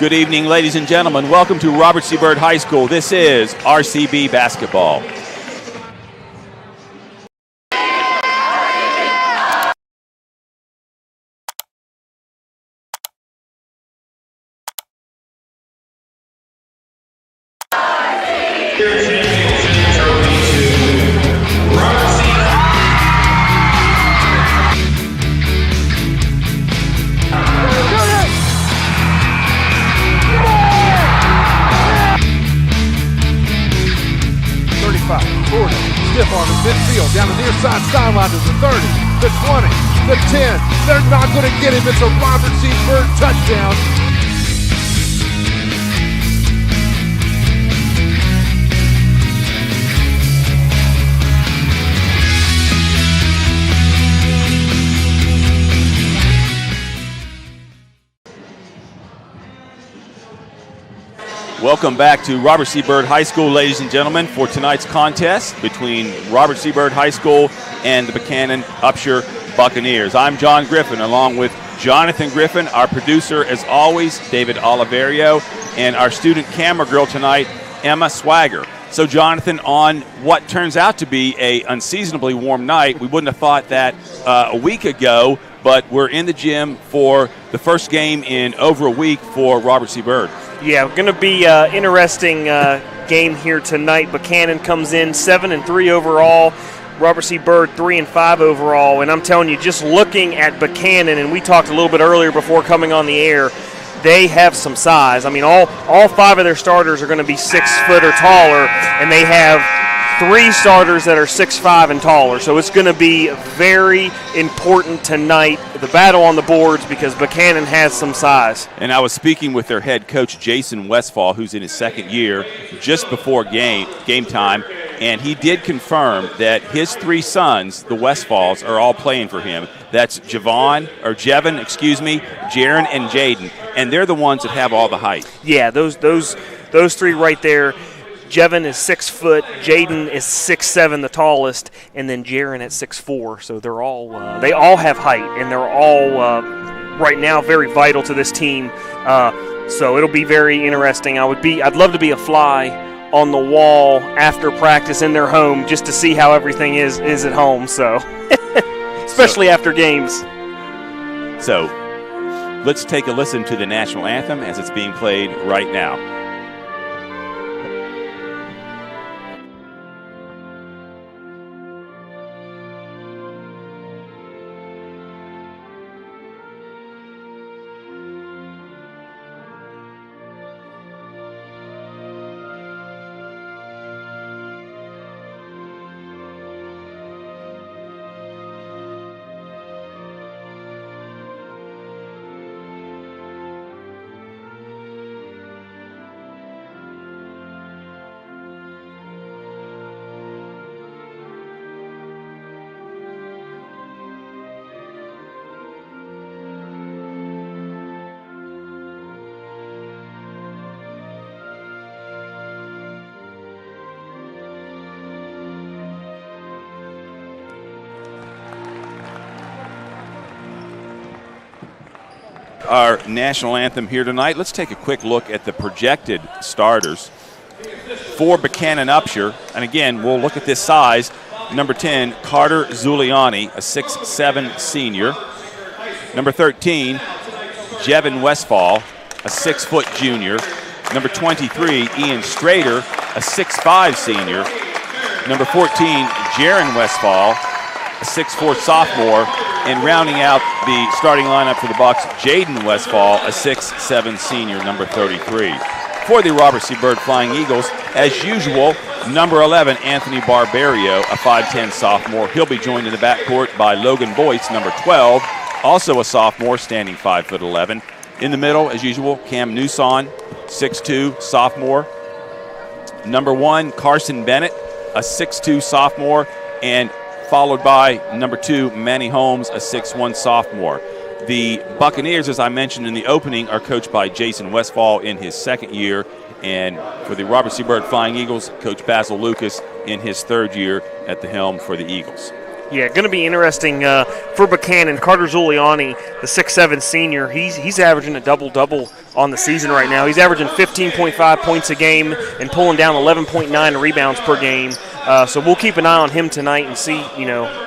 Good evening, ladies and gentlemen. Welcome to Robert C. Byrd High School. This is RCB Basketball. Stiff on the midfield, down the near side sideline to the 30, the 20, the 10. They're not going to get him. It's a Robert C. Byrd touchdown. Welcome back to Robert C. Byrd High School, ladies and gentlemen, for tonight's contest between Robert C. Byrd High School and the Buchanan Upshur Buccaneers. I'm John Griffin, along with Jonathan Griffin, our producer, as always, David Oliverio, and our student camera girl tonight, Emma Swagger. So, Jonathan, on what turns out to be a unseasonably warm night, we wouldn't have thought that a week ago, but we're in the gym for the first game in over a week for Robert C. Byrd. Yeah, going to be an interesting game here tonight. Buchanan comes in 7-3 overall. Robert C. Byrd 3-5 overall. And I'm telling you, just looking at Buchanan, and we talked a little bit earlier before coming on the air, they have some size. I mean, all five of their starters are going to be 6 foot or taller, and they have 3 starters that are 6'5" and taller. So it's going to be very important tonight, the battle on the boards, because Buchanan has some size. And I was speaking with their head coach, Jason Westfall, who's in his second year, just before game time, and he did confirm that his 3 sons, the Westfalls, are all playing for him. That's Jevon, Jaron, and Jaden, and they're the ones that have all the height. Yeah, those 3 right there. Jevon is 6 foot, Jaden is 6'7", the tallest, and then Jaron at 6'4". So they're all they all have height, and they're all right now very vital to this team. So it'll be very interesting. I'd love to be a fly on the wall after practice in their home just to see how everything is at home. So especially after games. So let's take a listen to the national anthem as it's being played right now. Our national anthem here tonight. Let's take a quick look at the projected starters for Buchanan Upshur. And again, we'll look at this size. Number 10, Carter Zuliani, a 6'7" senior. Number 13, Jevon Westfall, a 6-foot junior. Number 23, Ian Strader, a 6'5" senior. Number 14, Jaron Westfall, a 6'4" sophomore. And rounding out the starting lineup for the Bucks, Jaden Westfall, a 6'7" senior, number 33. For the Robert C. Byrd Flying Eagles, as usual, number 11, Anthony Barbario, a 5'10" sophomore. He'll be joined in the backcourt by Logan Boyce, number 12, also a sophomore, standing 5'11". In the middle, as usual, Cam Newson, 6'2", sophomore. Number 1, Carson Bennett, a 6'2" sophomore, and followed by number 2, Manny Holmes, a 6'1" sophomore. The Buccaneers, as I mentioned in the opening, are coached by Jason Westfall in his second year, and for the Robert C. Byrd Flying Eagles, Coach Basil Lucas in his third year at the helm for the Eagles. Yeah, going to be interesting for Buchanan. Carter Zuliani, the 6'7" senior, he's averaging a double-double on the season right now. He's averaging 15.5 points a game and pulling down 11.9 rebounds per game. So we'll keep an eye on him tonight and see,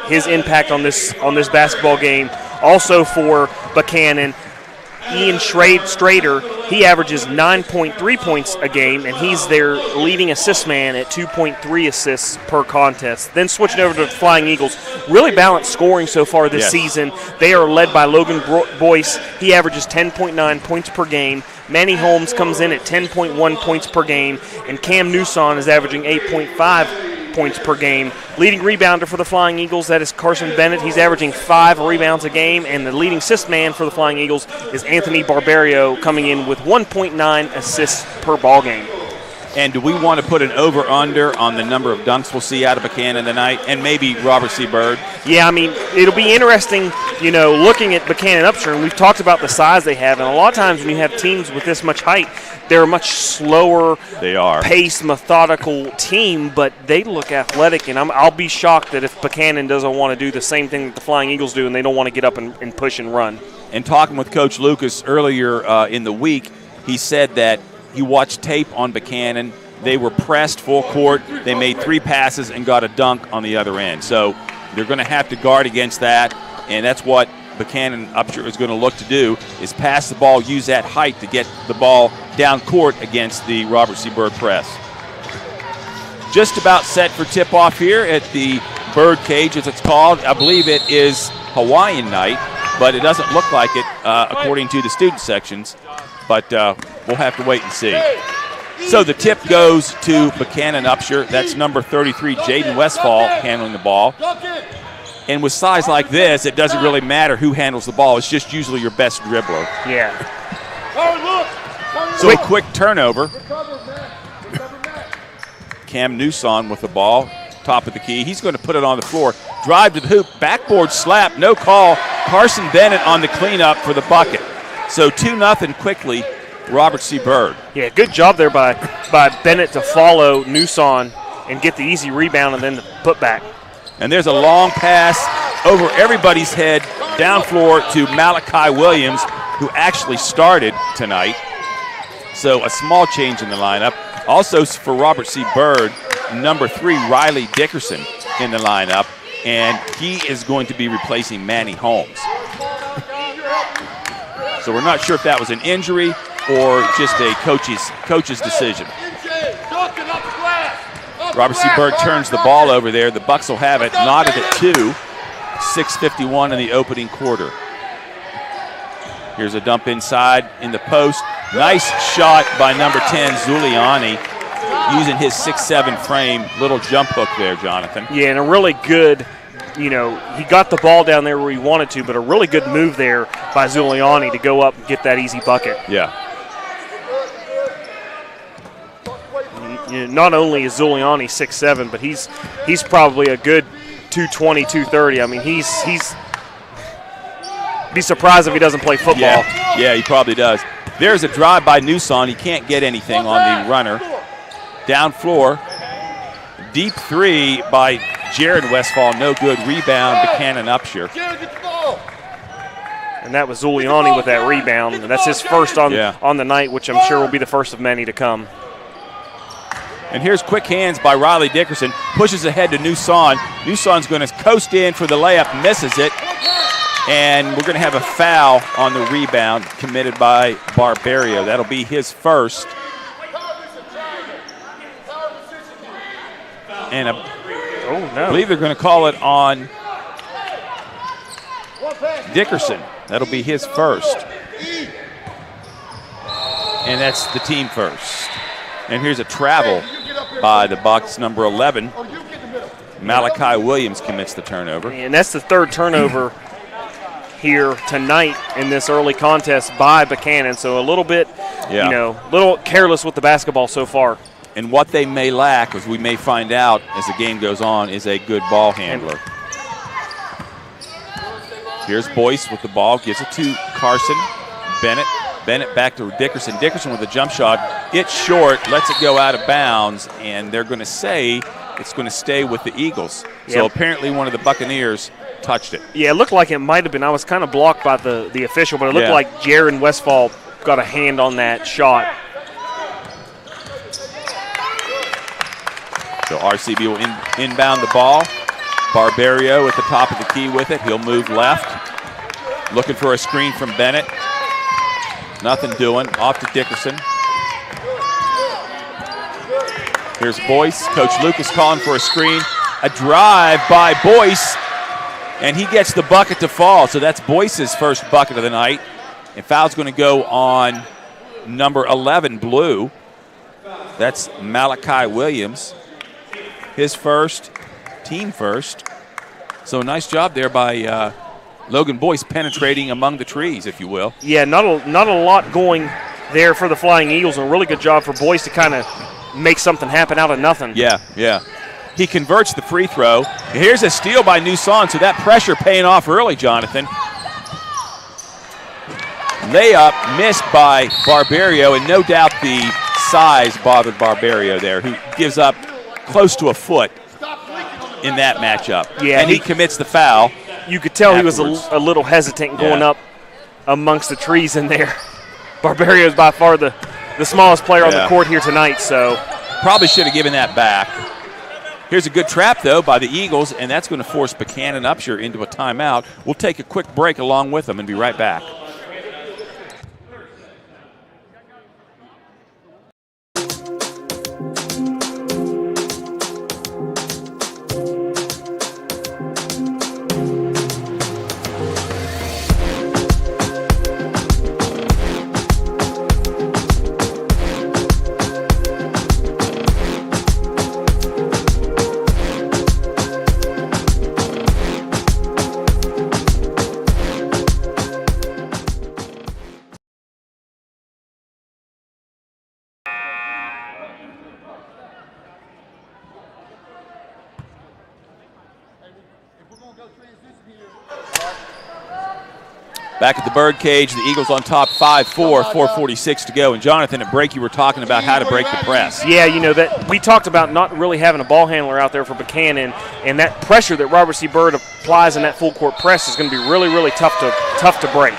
his impact on this basketball game. Also for Buchanan, Ian Strader, he averages 9.3 points a game, and he's their leading assist man at 2.3 assists per contest. Then switching over to the Flying Eagles, really balanced scoring so far this season. They are led by Logan Boyce. He averages 10.9 points per game. Manny Holmes comes in at 10.1 points per game, and Cam Newson is averaging 8.5 points per game. Leading rebounder for the Flying Eagles, that is Carson Bennett. He's averaging 5 rebounds a game, and the leading assist man for the Flying Eagles is Anthony Barbario, coming in with 1.9 assists per ball game. And do we want to put an over-under on the number of dunks we'll see out of Buchanan tonight, and maybe Robert C. Byrd? Yeah, I mean, it'll be interesting, looking at Buchanan Upshur, and we've talked about the size they have, and a lot of times when you have teams with this much height, they're a much slower, paced, methodical team, but they look athletic, and I'll be shocked that if Buchanan doesn't want to do the same thing that the Flying Eagles do and they don't want to get up and push and run. And talking with Coach Lucas earlier in the week, he said that he watched tape on Buchanan. They were pressed full court. They made 3 passes and got a dunk on the other end. So they're going to have to guard against that, and that's what Buchanan Upshur is going to look to do, is pass the ball, use that height to get the ball down court against the Robert C. Byrd press. Just about set for tip-off here at the Bird Cage, as it's called. I believe it is Hawaiian night, but it doesn't look like it according to the student sections. But we'll have to wait and see. So the tip goes to Buchanan Upshur. That's number 33, Jaden Westfall, handling the ball. And with size like this, it doesn't really matter who handles the ball. It's just usually your best dribbler. Yeah. So a quick turnover. Cam Newson with the ball, top of the key. He's going to put it on the floor. Drive to the hoop, backboard slap, no call. Carson Bennett on the cleanup for the bucket. So 2-0 quickly, Robert C. Byrd. Yeah, good job there by Bennett to follow Newson and get the easy rebound and then the putback. And there's a long pass over everybody's head, down floor to Malachi Williams, who actually started tonight. So a small change in the lineup. Also for Robert C. Byrd, number 3, Riley Dickerson in the lineup, and he is going to be replacing Manny Holmes. So we're not sure if that was an injury or just a coach's decision. Robert C. Byrd turns the ball over there. The Bucks will have it, knotted at 2. 6:51 in the opening quarter. Here's a dump inside in the post. Nice shot by number 10, Zuliani, using his 6'7" frame. Little jump hook there, Jonathan. Yeah, and a really good, he got the ball down there where he wanted to, but a really good move there by Zuliani to go up and get that easy bucket. Yeah. Not only is Zuliani 6'7", but he's probably a good 220, 230. I mean, he's be surprised if he doesn't play football. Yeah, he probably does. There's a drive by Newson. He can't get anything on the runner. Down floor. Deep 3 by Jared Westfall. No good. Rebound, Buchanan Upshur. And that was Zuliani with that rebound. And that's his first on the night, which I'm sure will be the first of many to come. And here's quick hands by Riley Dickerson. Pushes ahead to Newson. Newson's going to coast in for the layup. Misses it. And we're going to have a foul on the rebound committed by Barbario. That'll be his first. And I believe they're going to call it on Dickerson. That'll be his first. And that's the team first. And here's a travel by the Bucks, number 11. Malachi Williams commits the turnover. And that's the third turnover here tonight in this early contest by Buchanan. So a little bit, little careless with the basketball so far. And what they may lack, as we may find out as the game goes on, is a good ball handler. Here's Boyce with the ball, gives it to Carson. Bennett back to Dickerson. Dickerson with a jump shot. It's short, lets it go out of bounds, and they're going to say it's going to stay with the Eagles. Yep. So apparently one of the Buccaneers touched it. Yeah, it looked like it might have been. I was kind of blocked by the official, but it looked Yeah. like Jaron Westfall got a hand on that shot. So RCB will inbound the ball. Barbario at the top of the key with it. He'll move left. Looking for a screen from Bennett. Nothing doing. Off to Dickerson. Here's Boyce. Coach Lucas calling for a screen. A drive by Boyce, and he gets the bucket to fall. So that's Boyce's first bucket of the night. And foul's going to go on number 11, Blue. That's Malachi Williams. His first, team first. So nice job there by Logan Boyce penetrating among the trees, if you will. Yeah, not a lot going there for the Flying Eagles, and a really good job for Boyce to kind of make something happen out of nothing. Yeah, yeah. He converts the free throw. Here's a steal by Newson, so that pressure paying off early, Jonathan. Layup missed by Barbario, and no doubt the size bothered Barbario there, who gives up close to a foot in that matchup. Yeah, and he commits the foul. You could tell afterwards. he was a little hesitant going Yeah. up amongst the trees in there. Barbario is by far the smallest player on the Yeah. court here tonight, so. Probably should have given that back. Here's a good trap, though, by the Eagles, and that's going to force Buchanan Upshur into a timeout. We'll take a quick break along with them and be right back. Back at the Birdcage, the Eagles on top 5-4, 4:46 to go. And Jonathan, at break, you were talking about how to break the press. Yeah, you know, that we talked about not really having a ball handler out there for Buchanan, and that pressure that Robert C. Byrd applies in that full court press is going to be really, really tough to break.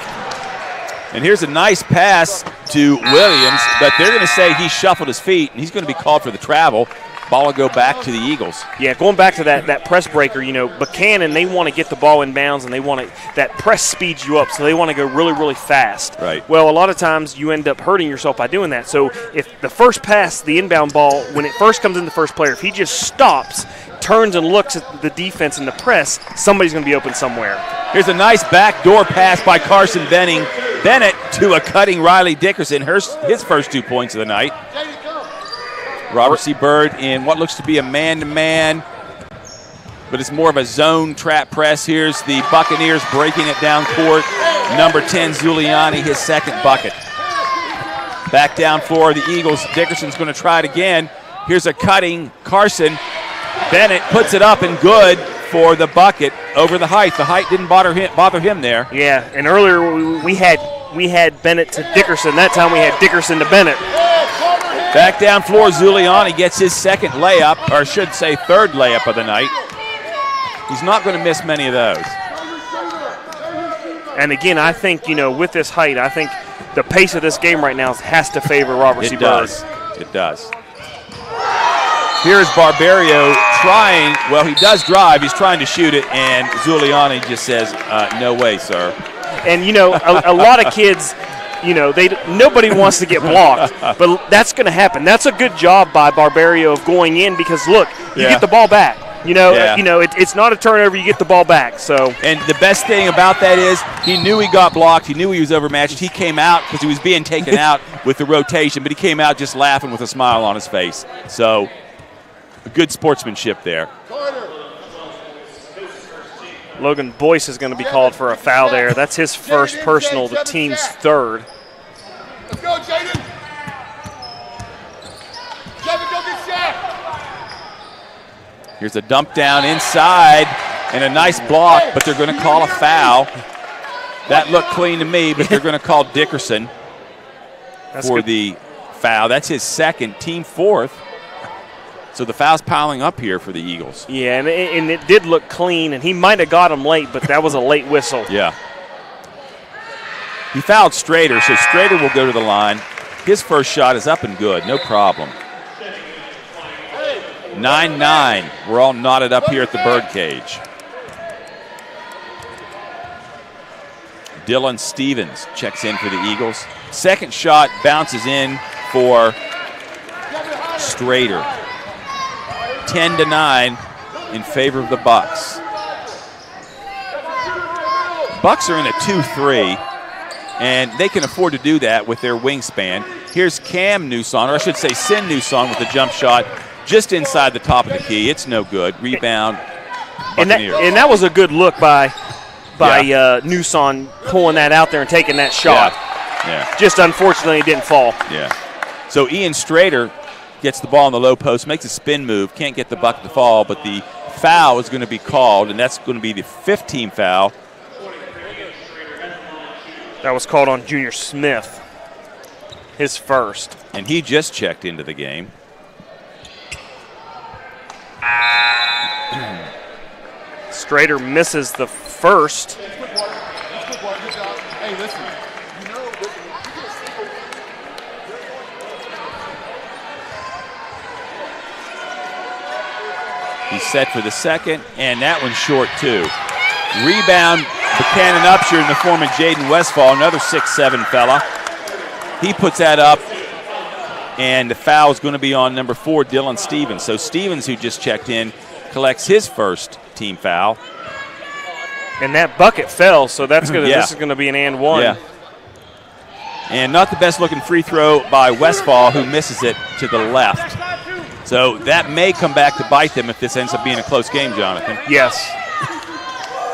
And here's a nice pass to Williams, but they're going to say he shuffled his feet, and he's going to be called for the travel. Ball will go back to the Eagles. Yeah, going back to that press breaker, you know, Buchanan, they want to get the ball in bounds, and they want to, that press speeds you up, so they want to go really, really fast. Right. Well, a lot of times you end up hurting yourself by doing that. So if the first pass, the inbound ball, when it first comes in the first player, if he just stops, turns and looks at the defense and the press, somebody's going to be open somewhere. Here's a nice backdoor pass by Carson Bennett to a cutting Riley Dickerson. His first 2 points of the night. Robert C. Byrd in what looks to be a man-to-man, but it's more of a zone trap press. Here's the Buccaneers breaking it down court. Number 10, Zuliani, his second bucket. Back down floor, the Eagles. Dickerson's going to try it again. Here's a cutting Carson. Bennett puts it up and good for the bucket over the height. The height didn't bother him there. Yeah, and earlier we had Bennett to Dickerson. That time we had Dickerson to Bennett. Back down floor, Zuliani gets his second layup, or I should say third layup of the night. He's not going to miss many of those. And again, I think, you know, with this height, I think the pace of this game right now has to favor Robert C. Byrd. It does. Here's Barbario trying. Well, he does drive. He's trying to shoot it, and Zuliani just says, no way, sir. And, you know, a lot of kids, you know, nobody wants to get blocked, but that's going to happen. That's a good job by Barbario of going in because, look, you get the ball back. You know, it's not a turnover. You get the ball back. So, and the best thing about that is he knew he got blocked. He knew he was overmatched. He came out because he was being taken out with the rotation, but he came out just laughing with a smile on his face. So, good sportsmanship there. Logan Boyce is going to be called for a foul there. That's his first personal, the team's third. Let's go, Jaden. Jaden, go get Shaq. Here's a dump down inside and a nice block, but they're going to call a foul. That looked clean to me, but they're going to call Dickerson for the foul. That's his second, team fourth. So the foul's piling up here for the Eagles. Yeah, and it did look clean, and he might have got him late, but that was a late whistle. Yeah. He fouled Strader, so Strader will go to the line. His first shot is up and good, no problem. 9-9. We're all knotted up here at the birdcage. Dylan Stevens checks in for the Eagles. Second shot bounces in for Strader. 10-9 in favor of the Bucks. Bucks are in a 2-3, and they can afford to do that with their wingspan. Here's Cam Newson, or I should say Sin Newson with the jump shot just inside the top of the key. It's no good. Rebound, Buccaneers. And that was a good look by Newson pulling that out there and taking that shot. Yeah. Just unfortunately, it didn't fall. Yeah. So Ian Strader gets the ball in the low post, makes a spin move, can't get the bucket to fall, but the foul is going to be called, and that's going to be the 5th team foul. That was called on Junior Smith, his first. And he just checked into the game. Strader misses the first. Hey, listen. He's set for the second, and that one's short too. Rebound, Buchanan Upshur in the form of Jaden Westfall, another 6'7" fella. He puts that up, and the foul is going to be on number 4, Dylan Stevens. So Stevens, who just checked in, collects his first team foul. And that bucket fell, so that's gonna. This is going to be an and one. Yeah. And not the best looking free throw by Westfall, who misses it to the left. So that may come back to bite them if this ends up being a close game, Jonathan. Yes.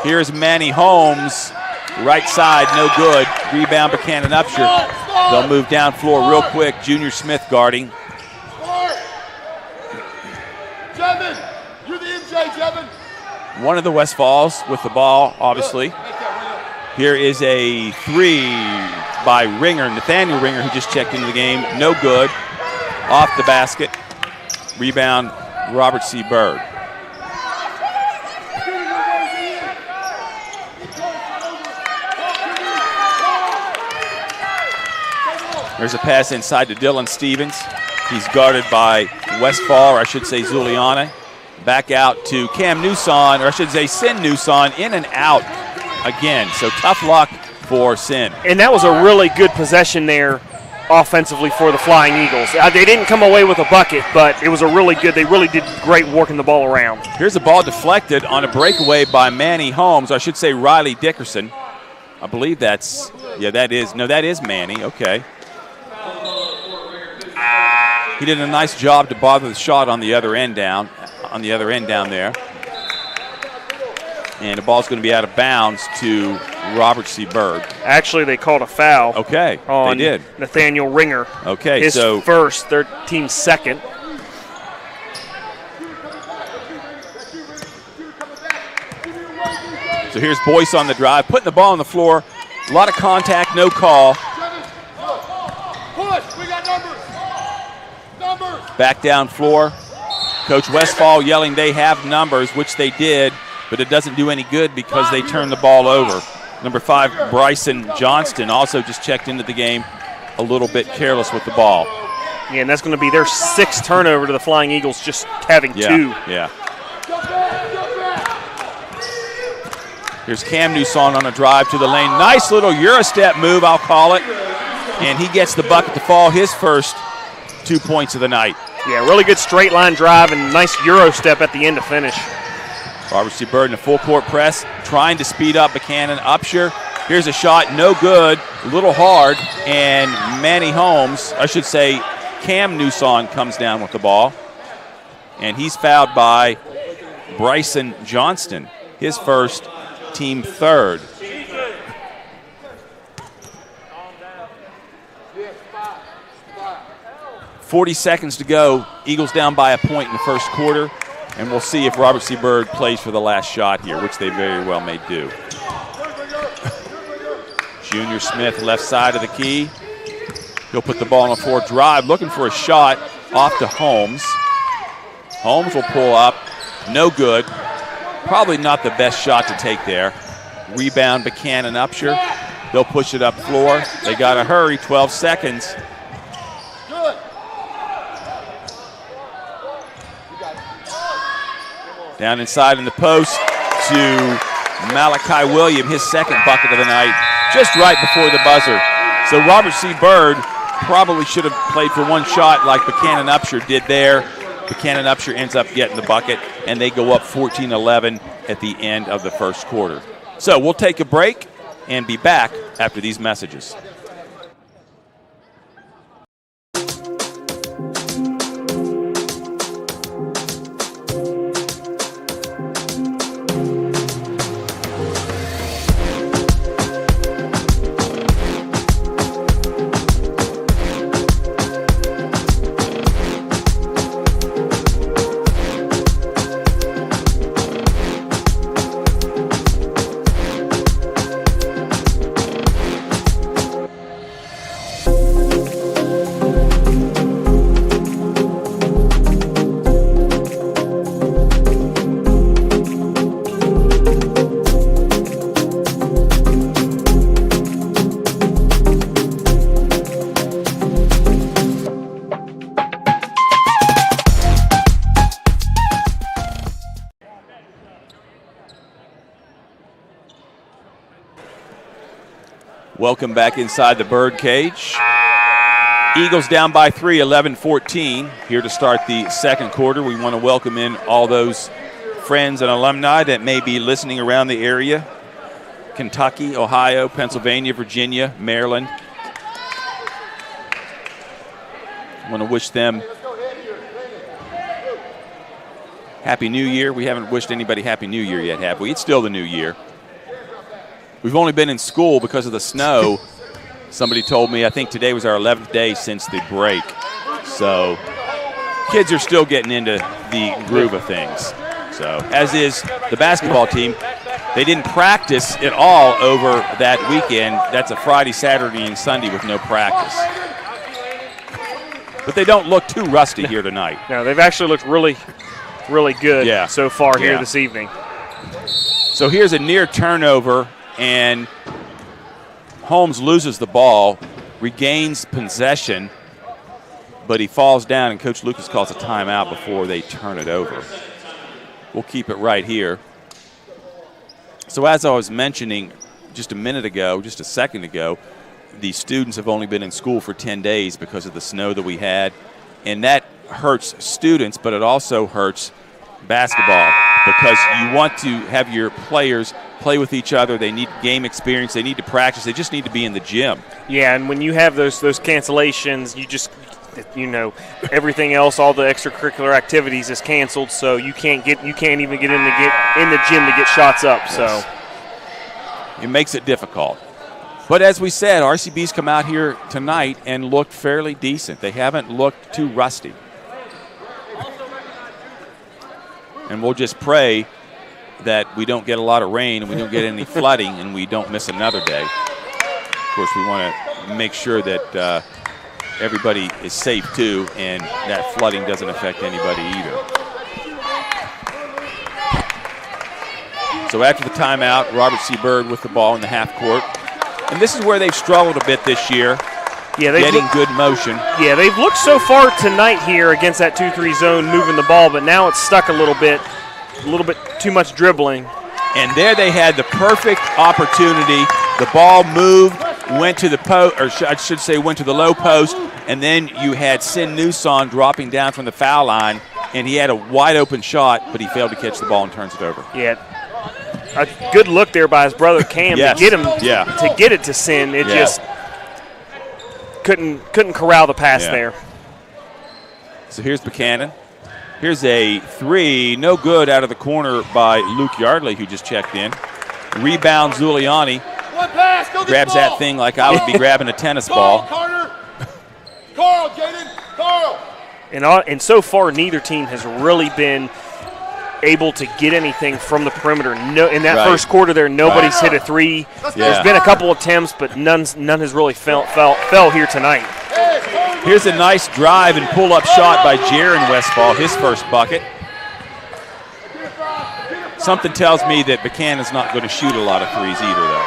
Here's Manny Holmes, right side, no good. Rebound, Buchanan Upshur. They'll move down floor real quick. Junior Smith guarding. Jevin, you're the MJ, Jevin. One of the Westfalls with the ball, obviously. Here is a 3 by Ringer, Nathaniel Ringer, who just checked into the game. No good. Off the basket. Rebound, Robert C. Byrd. There's a pass inside to Dylan Stevens. He's guarded by Westfall, or I should say Zuliana. Back out to Cam Newson, or I should say Sin Newson, in and out again. So tough luck for Sin. And that was a really good possession there offensively for the Flying Eagles. They didn't come away with a bucket, but it was a really good, they really did great working the ball around. Here's a ball deflected on a breakaway by Manny Holmes, or I should say Riley Dickerson. I believe that's, that is Manny, okay. He did a nice job to bother the shot on the other end down there. And the ball's going to be out of bounds to Robert C. Byrd. Actually, they called a foul. Okay, on they did. Nathaniel Ringer. Okay, his so first, their team's second. So here's Boyce on the drive, putting the ball on the floor. A lot of contact, no call. Push, we got numbers. Back down floor. Coach Westfall yelling they have numbers, which they did, but it doesn't do any good because they turned the ball over. Number 5, Bryson Johnston, also just checked into the game a little bit careless with the ball. Yeah, and that's going to be their 6th turnover to the Flying Eagles, just having 2. Yeah. Here's Cam Newson on a drive to the lane. Nice little Eurostep move, I'll call it. And he gets the bucket to fall, his first 2 points of the night. Yeah, really good straight line drive and nice Euro step at the end to finish. Robert C. Byrd in a full court press, trying to speed up Buchanan. Upshur, here's a shot, no good, a little hard, and Manny Holmes, I should say Cam Newson comes down with the ball. And he's fouled by Bryson Johnston, his first, team 3rd. 40 seconds to go. Eagles down by a point in the first quarter. And we'll see if Robert C. Byrd plays for the last shot here, which they very well may do. Junior Smith, left side of the key. He'll put the ball on a 4 drive, looking for a shot off to Holmes. Holmes will pull up. No good. Probably not the best shot to take there. Rebound Buchanan Upshur. They'll push it up floor. They got to hurry. 12 seconds. Down inside in the post to Malachi William, his second bucket of the night, just right before the buzzer. So Robert C. Byrd probably should have played for one shot like Buchanan Upshur did there. Buchanan Upshur ends up getting the bucket, and they go up 14-11 at the end of the first quarter. So we'll take a break and be back after these messages. Welcome back inside the Bird Cage. Eagles down by 3, 11-14. Here to start the second quarter. We want to welcome in all those friends and alumni that may be listening around the area. Kentucky, Ohio, Pennsylvania, Virginia, Maryland. I want to wish them Happy New Year. We haven't wished anybody Happy New Year yet, have we? It's still the new year. We've only been in school because of the snow. Somebody told me, I think today was our 11th day since the break. So kids are still getting into the groove of things. So as is the basketball team. They didn't practice at all over that weekend. That's a Friday, Saturday, and Sunday with no practice. But they don't look too rusty here tonight. No, they've actually looked really, really good so far here this evening. So here's a near turnover. And Holmes loses the ball, regains possession, but he falls down, and Coach Lucas calls a timeout before they turn it over. We'll keep it right here. So as I was mentioning just a second ago, the students have only been in school for 10 days because of the snow that we had, and that hurts students, but it also hurts basketball because you want to have your players play with each other. They need game experience. They need to practice. They just need to be in the gym. Yeah, and when you have those cancellations, everything else, all the extracurricular activities is canceled, so you can't even get in the gym to get shots up. Yes. So it makes it difficult. But as we said, RCB's come out here tonight and looked fairly decent. They haven't looked too rusty. And we'll just pray that we don't get a lot of rain and we don't get any flooding and we don't miss another day. Of course, we want to make sure that everybody is safe too, and that flooding doesn't affect anybody either. So after the timeout, Robert C. Byrd with the ball in the half court. And this is where they've struggled a bit this year. Yeah, getting good motion. Yeah, they've looked so far tonight here against that 2-3 zone, moving the ball, but now it's stuck a little bit too much dribbling. And there they had the perfect opportunity. The ball moved, went to the post, or I should say went to the low post, and then you had Sin Newson dropping down from the foul line, and he had a wide open shot, but he failed to catch the ball and turns it over. Yeah, a good look there by his brother Cam yes. to get him to get it to Sin. It just couldn't corral the pass there. So here's Buchanan. Here's a three, no good out of the corner by Luke Yardley, who just checked in. Rebound Zuliani. Grabs that thing like I would be grabbing a tennis ball. Carl, Jaden, Carl. And so far, neither team has really been able to get anything from the perimeter. No, in that first quarter there, nobody's hit a three. There's been a couple attempts, but none has really fell here tonight. Here's a nice drive and pull-up shot by Jaron Westfall, his first bucket. Something tells me that Buchanan's not going to shoot a lot of threes either, though.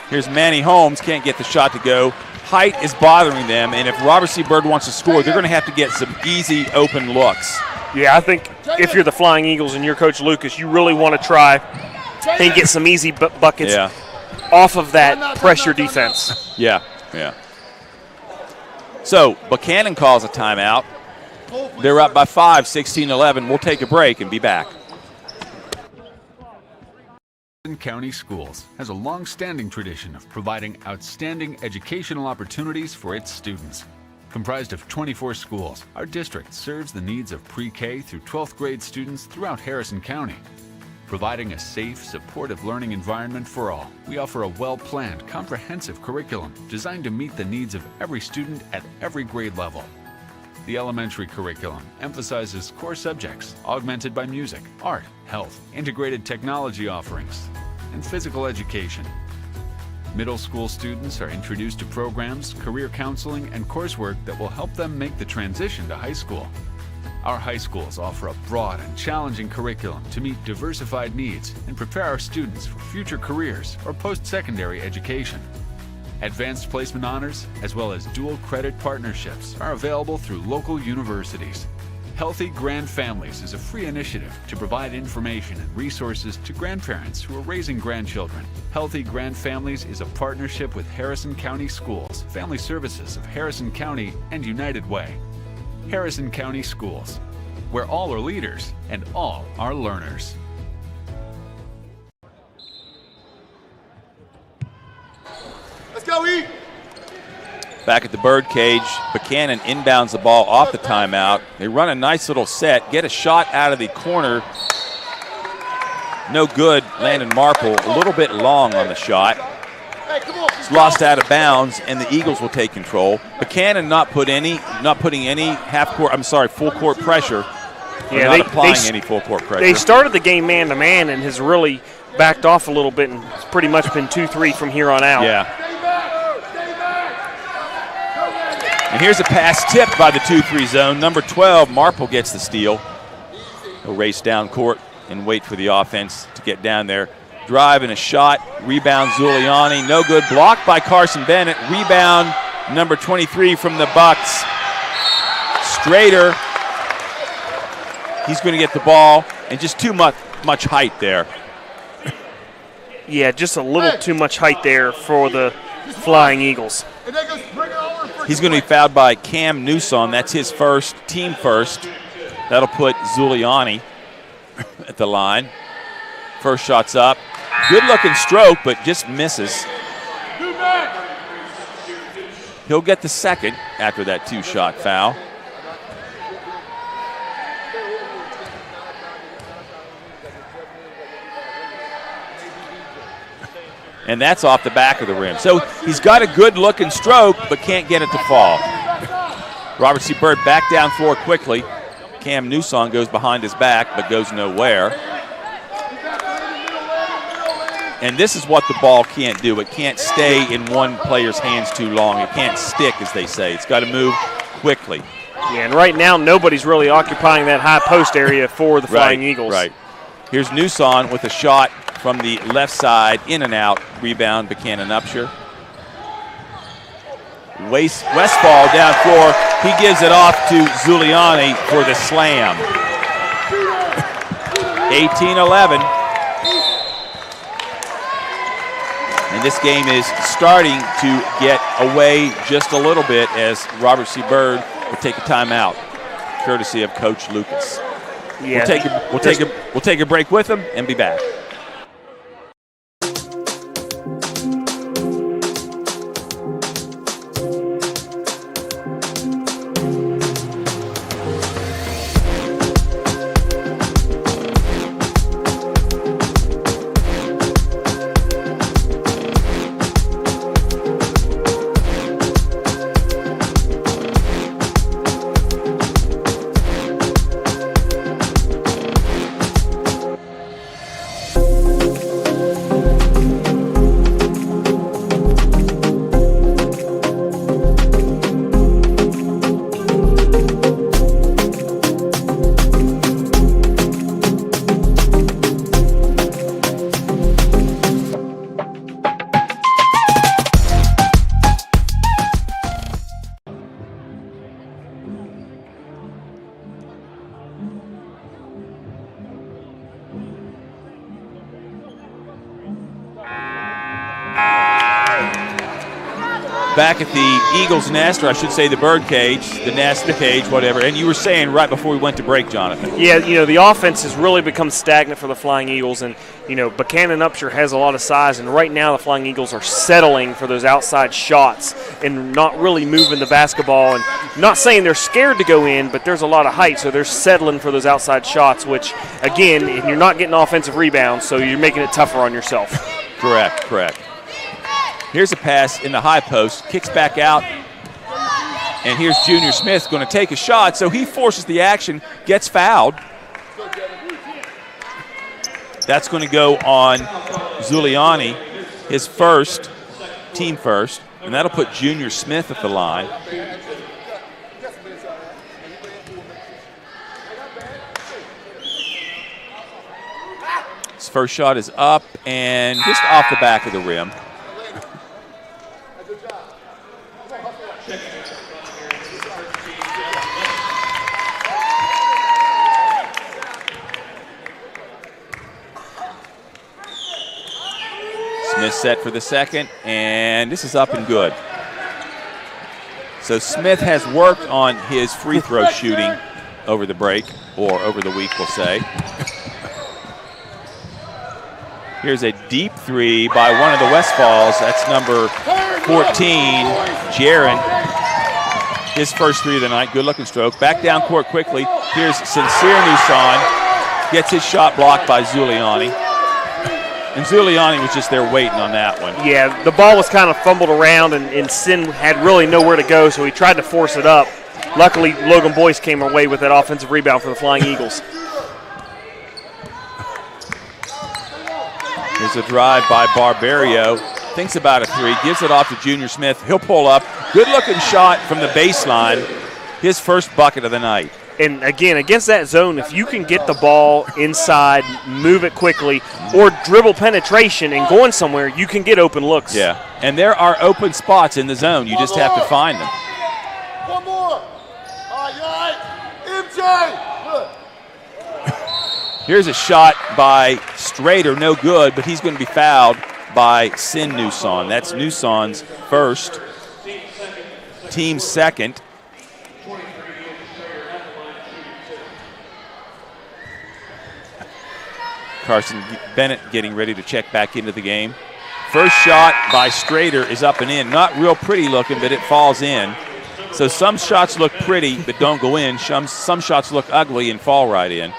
Here's Manny Holmes, can't get the shot to go. Height is bothering them, and if Robert C. Byrd wants to score, they're going to have to get some easy, open looks. Yeah, I think if you're the Flying Eagles and you're Coach Lucas, you really want to try and get some easy buckets off of that pressure defense. Yeah. So Buchanan calls a timeout. They're up by 5, 16-11. We'll take a break and be back. Harrison County Schools has a long-standing tradition of providing outstanding educational opportunities for its students. Comprised of 24 schools, our district serves the needs of pre-K through 12th grade students throughout Harrison County. Providing a safe, supportive learning environment for all, we offer a well-planned, comprehensive curriculum designed to meet the needs of every student at every grade level. The elementary curriculum emphasizes core subjects augmented by music, art, health, integrated technology offerings, and physical education. Middle school students are introduced to programs, career counseling, and coursework that will help them make the transition to high school. Our high schools offer a broad and challenging curriculum to meet diversified needs and prepare our students for future careers or post-secondary education. Advanced placement honors, as well as dual credit partnerships, are available through local universities. Healthy Grand Families is a free initiative to provide information and resources to grandparents who are raising grandchildren. Healthy Grand Families is a partnership with Harrison County Schools, Family Services of Harrison County, and United Way. Harrison County Schools, where all are leaders and all are learners. Back at the Bird cage, Buchanan inbounds the ball off the timeout. They run a nice little set, get a shot out of the corner. No good. Landon Marple a little bit long on the shot. It's lost out of bounds, and the Eagles will take control. Buchanan not putting any full court pressure. Yeah, not applying any full court pressure. They started the game man-to-man and has really backed off a little bit, and it's pretty much been 2-3 from here on out. Yeah. And here's a pass tipped by the 2-3 zone. Number 12, Marple gets the steal. He'll race down court and wait for the offense to get down there. Drive and a shot. Rebound Zuliani. No good. Blocked by Carson Bennett. Rebound number 23 from the Bucks. Strader. He's going to get the ball. And just too much height there. Yeah, just a little too much height there for the Flying Eagles. He's going to be fouled by Cam Newsom. That's his first, team first. That'll put Zuliani at the line. First shot's up. Good-looking stroke, but just misses. He'll get the second after that two-shot foul. And that's off the back of the rim. So he's got a good-looking stroke, but can't get it to fall. Robert C. Byrd back down floor quickly. Cam Newsom goes behind his back, but goes nowhere. And this is what the ball can't do. It can't stay in one player's hands too long. It can't stick, as they say. It's got to move quickly. Yeah, and right now nobody's really occupying that high post area for the Flying Eagles. Right. Here's Newsom with a shot from the left side, in and out. Rebound, Buchanan Upshur. Westfall down floor. He gives it off to Zuliani for the slam. 18-11. And this game is starting to get away just a little bit as Robert C. Byrd will take a timeout, courtesy of Coach Lucas. Yeah. We'll take a break with him and be back. back at the Eagles' nest, or I should say the bird cage, the nest, the cage, whatever. And you were saying right before we went to break, Jonathan. Yeah, the offense has really become stagnant for the Flying Eagles, and Buchanan Upshur has a lot of size, and right now the Flying Eagles are settling for those outside shots and not really moving the basketball. And not saying they're scared to go in, but there's a lot of height, so they're settling for those outside shots, which, again, you're not getting offensive rebounds, so you're making it tougher on yourself. Correct. Here's a pass in the high post, kicks back out, and here's Junior Smith going to take a shot, so he forces the action, gets fouled. That's going to go on Zuliani, his first, team first, and that'll put Junior Smith at the line. His first shot is up and just off the back of the rim. Smith set for the second, and this is up and good. So Smith has worked on his free throw shooting over the break, or over the week, we'll say. Here's a deep three by one of the Westfalls. That's number 14, Jaron. His first three of the night. Good looking stroke. Back down court quickly. Here's Sincere Nusan. Gets his shot blocked by Zuliani. And Zuliani was just there waiting on that one. Yeah, the ball was kind of fumbled around, and Sin had really nowhere to go, so he tried to force it up. Luckily, Logan Boyce came away with that offensive rebound for the Flying Eagles. Here's a drive by Barbario. Thinks about a three, gives it off to Junior Smith. He'll pull up. Good-looking shot from the baseline. His first bucket of the night. And, again, against that zone, if you can get the ball inside, move it quickly, or dribble penetration and going somewhere, you can get open looks. Yeah, and there are open spots in the zone. You just have to find them. One more. All right, MJ. Look. Here's a shot by Strader, no good, but he's going to be fouled by Sin Nusan. That's Nusan's first, team second. Carson Bennett getting ready to check back into the game. First shot by Strader is up and in. Not real pretty looking, but it falls in. So some shots look pretty but don't go in. Some shots look ugly and fall right in.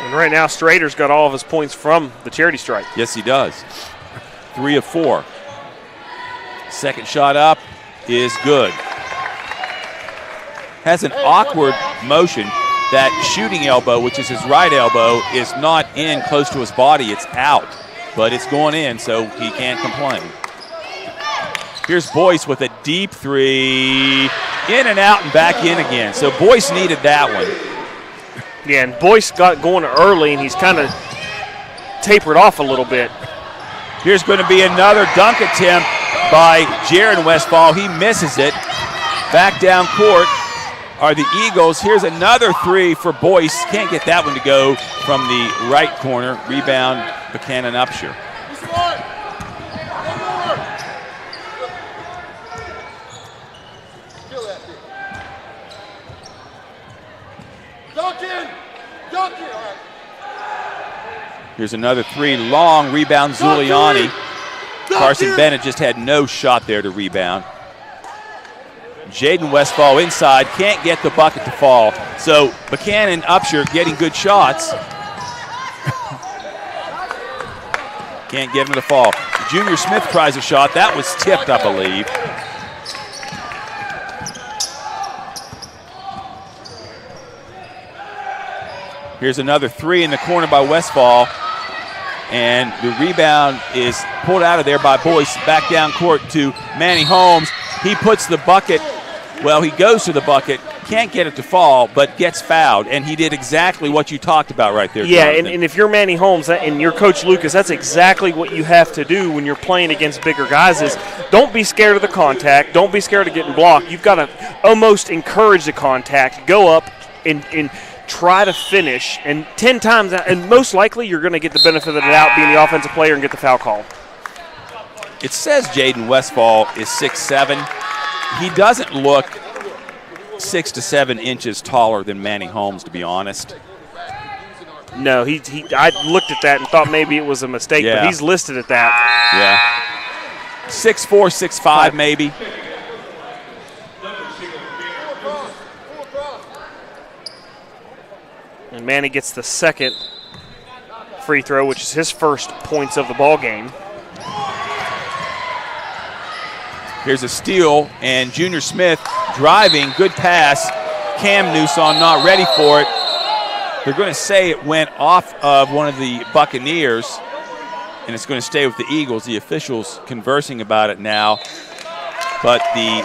And right now, Strader's got all of his points from the charity stripe. Yes, he does. 3 of 4. Second shot up is good. Has an awkward motion. That shooting elbow, which is his right elbow, is not in close to his body. It's out, but it's going in, so he can't complain. Here's Boyce with a deep three. In and out and back in again. So Boyce needed that one. Yeah, and Boyce got going early, and he's kind of tapered off a little bit. Here's going to be another dunk attempt by Jaron Westfall. He misses it. Back down court are the Eagles. Here's another three for Boyce. Can't get that one to go from the right corner. Rebound, Buchanan Upshur. Here's another three, long rebound, Zuliani. Carson Bennett just had no shot there to rebound. Jaden Westfall inside, can't get the bucket to fall. So Buchanan Upshur getting good shots. Can't get him to fall. Junior Smith tries a shot. That was tipped, I believe. Here's another three in the corner by Westfall. And the rebound is pulled out of there by Boyce. Back down court to Manny Holmes. He puts the bucket. Well, he goes to the bucket, can't get it to fall, but gets fouled, and he did exactly what you talked about right there. Yeah, and if you're Manny Holmes and you're Coach Lucas, that's exactly what you have to do when you're playing against bigger guys is don't be scared of the contact, don't be scared of getting blocked. You've got to almost encourage the contact, go up and try to finish, and 10 times, and most likely you're going to get the benefit of the doubt being the offensive player and get the foul call. it says Jaden Westfall is 6'7". He doesn't look 6 to 7 inches taller than Manny Holmes, to be honest. No, I looked at that and thought maybe it was a mistake, but he's listed at that. Yeah. 6'4", 6'5", maybe. And Manny gets the second free throw, which is his first points of the ball game. Here's a steal, and Junior Smith driving, good pass. Cam Newsom not ready for it. They're going to say it went off of one of the Buccaneers, and it's going to stay with the Eagles. The officials conversing about it now, but the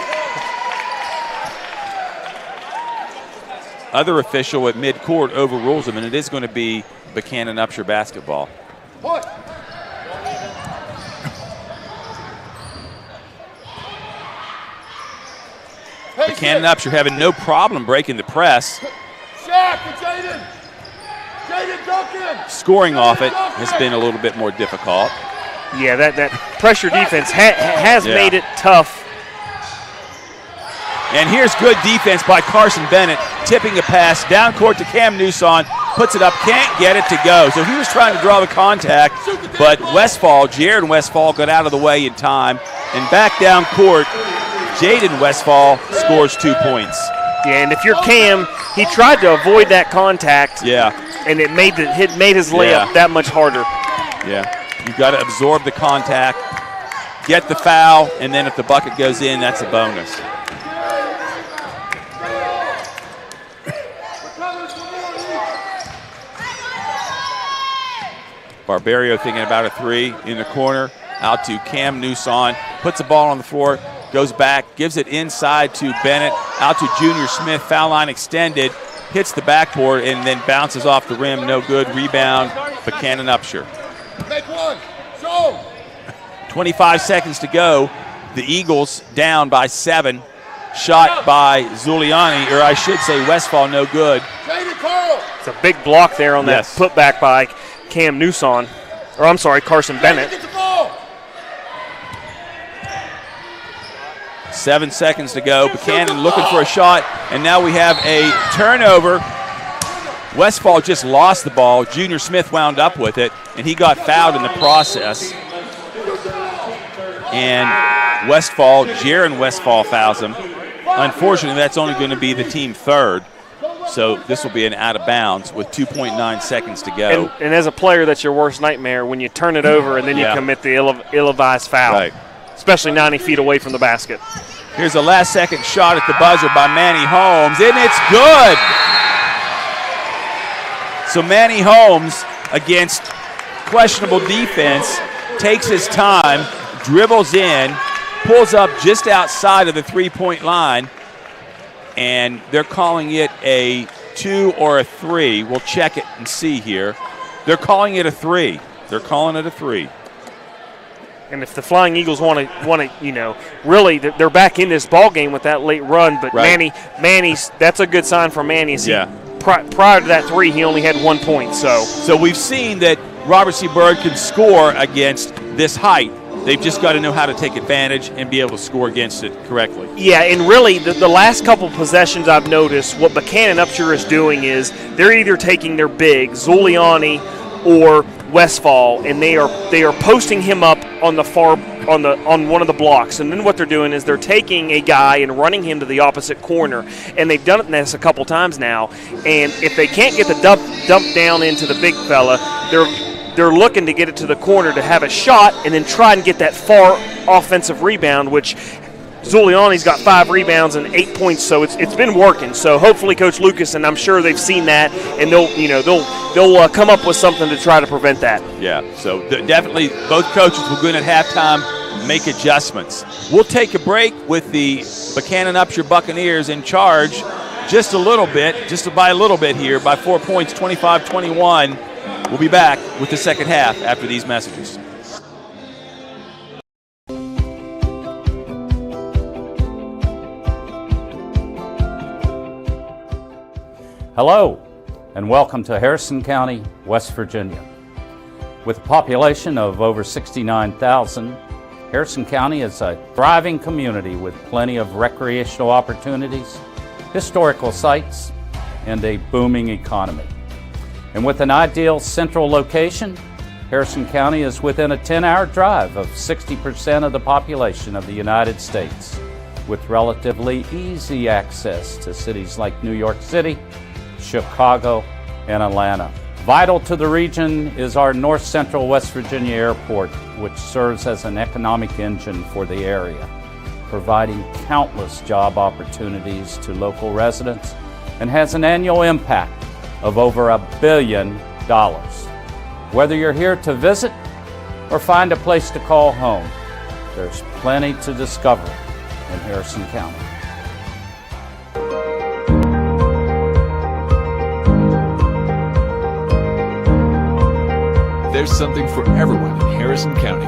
other official at midcourt overrules him, and it is going to be Buchanan Upshur basketball. Buchanan Upshur having no problem breaking the press. Scoring off it has been a little bit more difficult. Yeah, that pressure defense has made it tough. And here's good defense by Carson Bennett, tipping a pass down court to Cam Newsom, puts it up, can't get it to go. So he was trying to draw the contact, but Jared Westfall got out of the way in time. And back down court, Jaden Westfall scores 2 points. Yeah, and if you're Cam, he tried to avoid that contact. Yeah. And it made his layup that much harder. Yeah. You've got to absorb the contact, get the foul, and then if the bucket goes in, that's a bonus. Barberio thinking about a three in the corner, out to Cam Newsom, puts the ball on the floor, goes back, gives it inside to Bennett, out to Junior Smith, foul line extended, hits the backboard, and then bounces off the rim, no good. Rebound, Buchanan Upshur. Make one, show. 25 seconds to go. The Eagles down by 7. Shot by Zuliani, or I should say Westfall, no good. It's a big block there on that putback by Cam Newsom, or I'm sorry, Carson Bennett. 7 seconds to go. Buchanan looking for a shot, and now we have a turnover. Westfall just lost the ball. Junior Smith wound up with it, and he got fouled in the process. And Jaron Westfall fouls him. Unfortunately, that's only going to be the team third. So this will be an out of bounds with 2.9 seconds to go. And as a player, that's your worst nightmare when you turn it over and then you commit the ill-advised foul. Right. Especially 90 feet away from the basket. Here's a last-second shot at the buzzer by Manny Holmes, and it's good. So Manny Holmes, against questionable defense, takes his time, dribbles in, pulls up just outside of the three-point line, and they're calling it a 2 or a 3. We'll check it and see here. They're calling it a 3. They're calling it a 3. And if the Flying Eagles want to, really, they're back in this ball game with that late run. But Manny's that's a good sign for Manny. Prior to that 3, he only had 1 point. So we've seen that Robert C. Byrd can score against this height. They've just got to know how to take advantage and be able to score against it correctly. Yeah, and really, the last couple possessions I've noticed, what Buchanan Upshur is doing is they're either taking their big, Zuliani or Westfall, and they are posting him up on one of the blocks. And then what they're doing is they're taking a guy and running him to the opposite corner. And they've done this a couple times now. And if they can't get the dump down into the big fella, they're looking to get it to the corner to have a shot and then try and get that far offensive rebound, which Zuliani's got 5 rebounds and 8 points, so it's been working. So hopefully Coach Lucas, and I'm sure they've seen that, and they'll come up with something to try to prevent that. Yeah, so definitely both coaches will go in at halftime, make adjustments. We'll take a break with the Buchanan Upshur Buccaneers in charge just a little bit here by 4 points, 25-21. We'll be back with the second half after these messages. Hello, and welcome to Harrison County, West Virginia. With a population of over 69,000, Harrison County is a thriving community with plenty of recreational opportunities, historical sites, and a booming economy. And with an ideal central location, Harrison County is within a 10-hour drive of 60% of the population of the United States, with relatively easy access to cities like New York City, Chicago, and Atlanta. Vital to the region is our North Central West Virginia Airport, which serves as an economic engine for the area, providing countless job opportunities to local residents and has an annual impact of over $1 billion. Whether you're here to visit or find a place to call home, there's plenty to discover in Harrison County. There's something for everyone in Harrison County.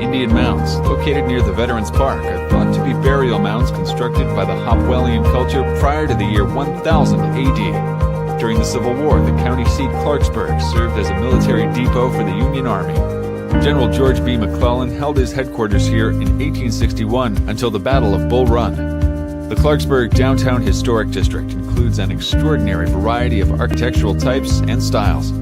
Indian mounds, located near the Veterans Park, are thought to be burial mounds constructed by the Hopwellian culture prior to the year 1000 AD. During the Civil War, the county seat Clarksburg served as a military depot for the Union Army. General George B. McClellan held his headquarters here in 1861 until the Battle of Bull Run. The Clarksburg Downtown Historic District includes an extraordinary variety of architectural types and styles.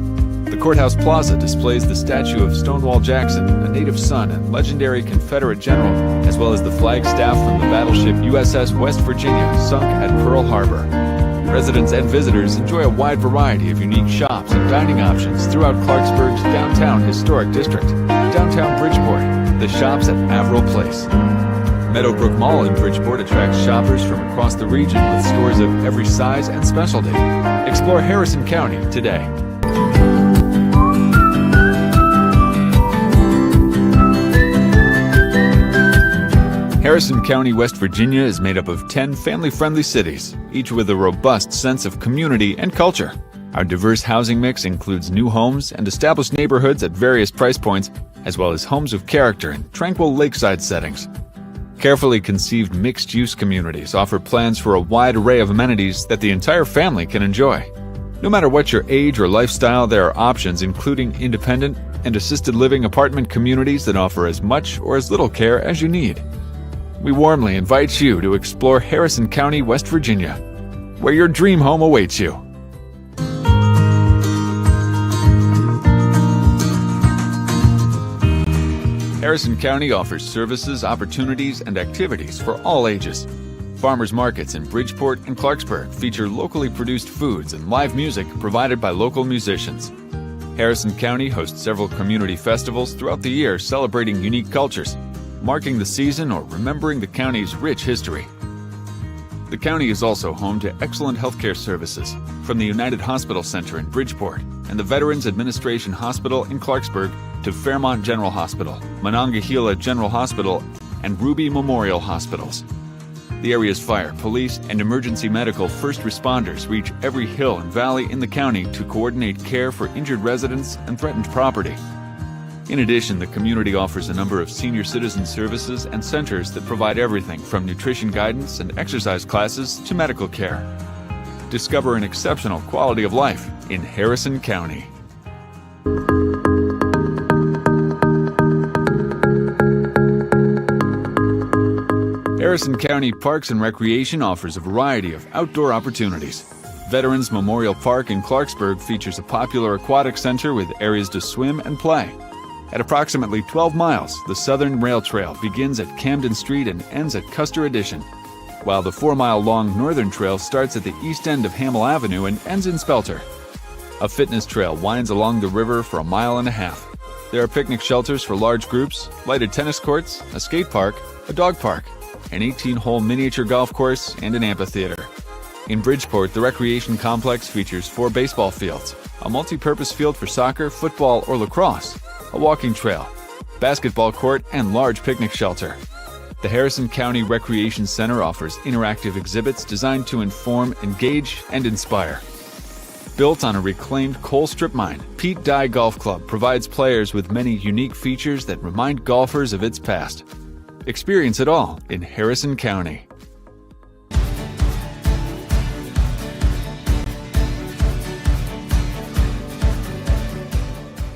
The Courthouse Plaza displays the statue of Stonewall Jackson, a native son and legendary Confederate general, as well as the flagstaff from the battleship USS West Virginia, sunk at Pearl Harbor. Residents and visitors enjoy a wide variety of unique shops and dining options throughout Clarksburg's Downtown Historic District. Downtown Bridgeport, the shops at Averill Place. Meadowbrook Mall in Bridgeport attracts shoppers from across the region with stores of every size and specialty. Explore Harrison County today. Harrison County, West Virginia is made up of 10 family-friendly cities, each with a robust sense of community and culture. Our diverse housing mix includes new homes and established neighborhoods at various price points, as well as homes of character in tranquil lakeside settings. Carefully conceived mixed-use communities offer plans for a wide array of amenities that the entire family can enjoy. No matter what your age or lifestyle, there are options including independent and assisted living apartment communities that offer as much or as little care as you need. We warmly invite you to explore Harrison County, West Virginia, where your dream home awaits you. Harrison County offers services, opportunities, and activities for all ages. Farmers markets in Bridgeport and Clarksburg feature locally produced foods and live music provided by local musicians. Harrison County hosts several community festivals throughout the year celebrating unique cultures, marking the season or remembering the county's rich history. The county is also home to excellent healthcare services from the United Hospital Center in Bridgeport and the Veterans Administration Hospital in Clarksburg to Fairmont General Hospital, Monongahela General Hospital, and Ruby Memorial Hospitals. The area's fire, police, and emergency medical first responders reach every hill and valley in the county to coordinate care for injured residents and threatened property. In addition, the community offers a number of senior citizen services and centers that provide everything from nutrition guidance and exercise classes to medical care. Discover an exceptional quality of life in Harrison County. Harrison County Parks and Recreation offers a variety of outdoor opportunities. Veterans Memorial Park in Clarksburg features a popular aquatic center with areas to swim and play. At approximately 12 miles, the Southern Rail Trail begins at Camden Street and ends at Custer Addition, while the 4-mile-long Northern Trail starts at the east end of Hamel Avenue and ends in Spelter. A fitness trail winds along the river for 1.5 miles. There are picnic shelters for large groups, lighted tennis courts, a skate park, a dog park, an 18-hole miniature golf course, and an amphitheater. In Bridgeport, the recreation complex features 4 baseball fields, a multi-purpose field for soccer, football, or lacrosse, a walking trail, basketball court, and large picnic shelter. The Harrison County Recreation Center offers interactive exhibits designed to inform, engage, and inspire. Built on a reclaimed coal strip mine, Pete Dye Golf Club provides players with many unique features that remind golfers of its past. Experience it all in Harrison County.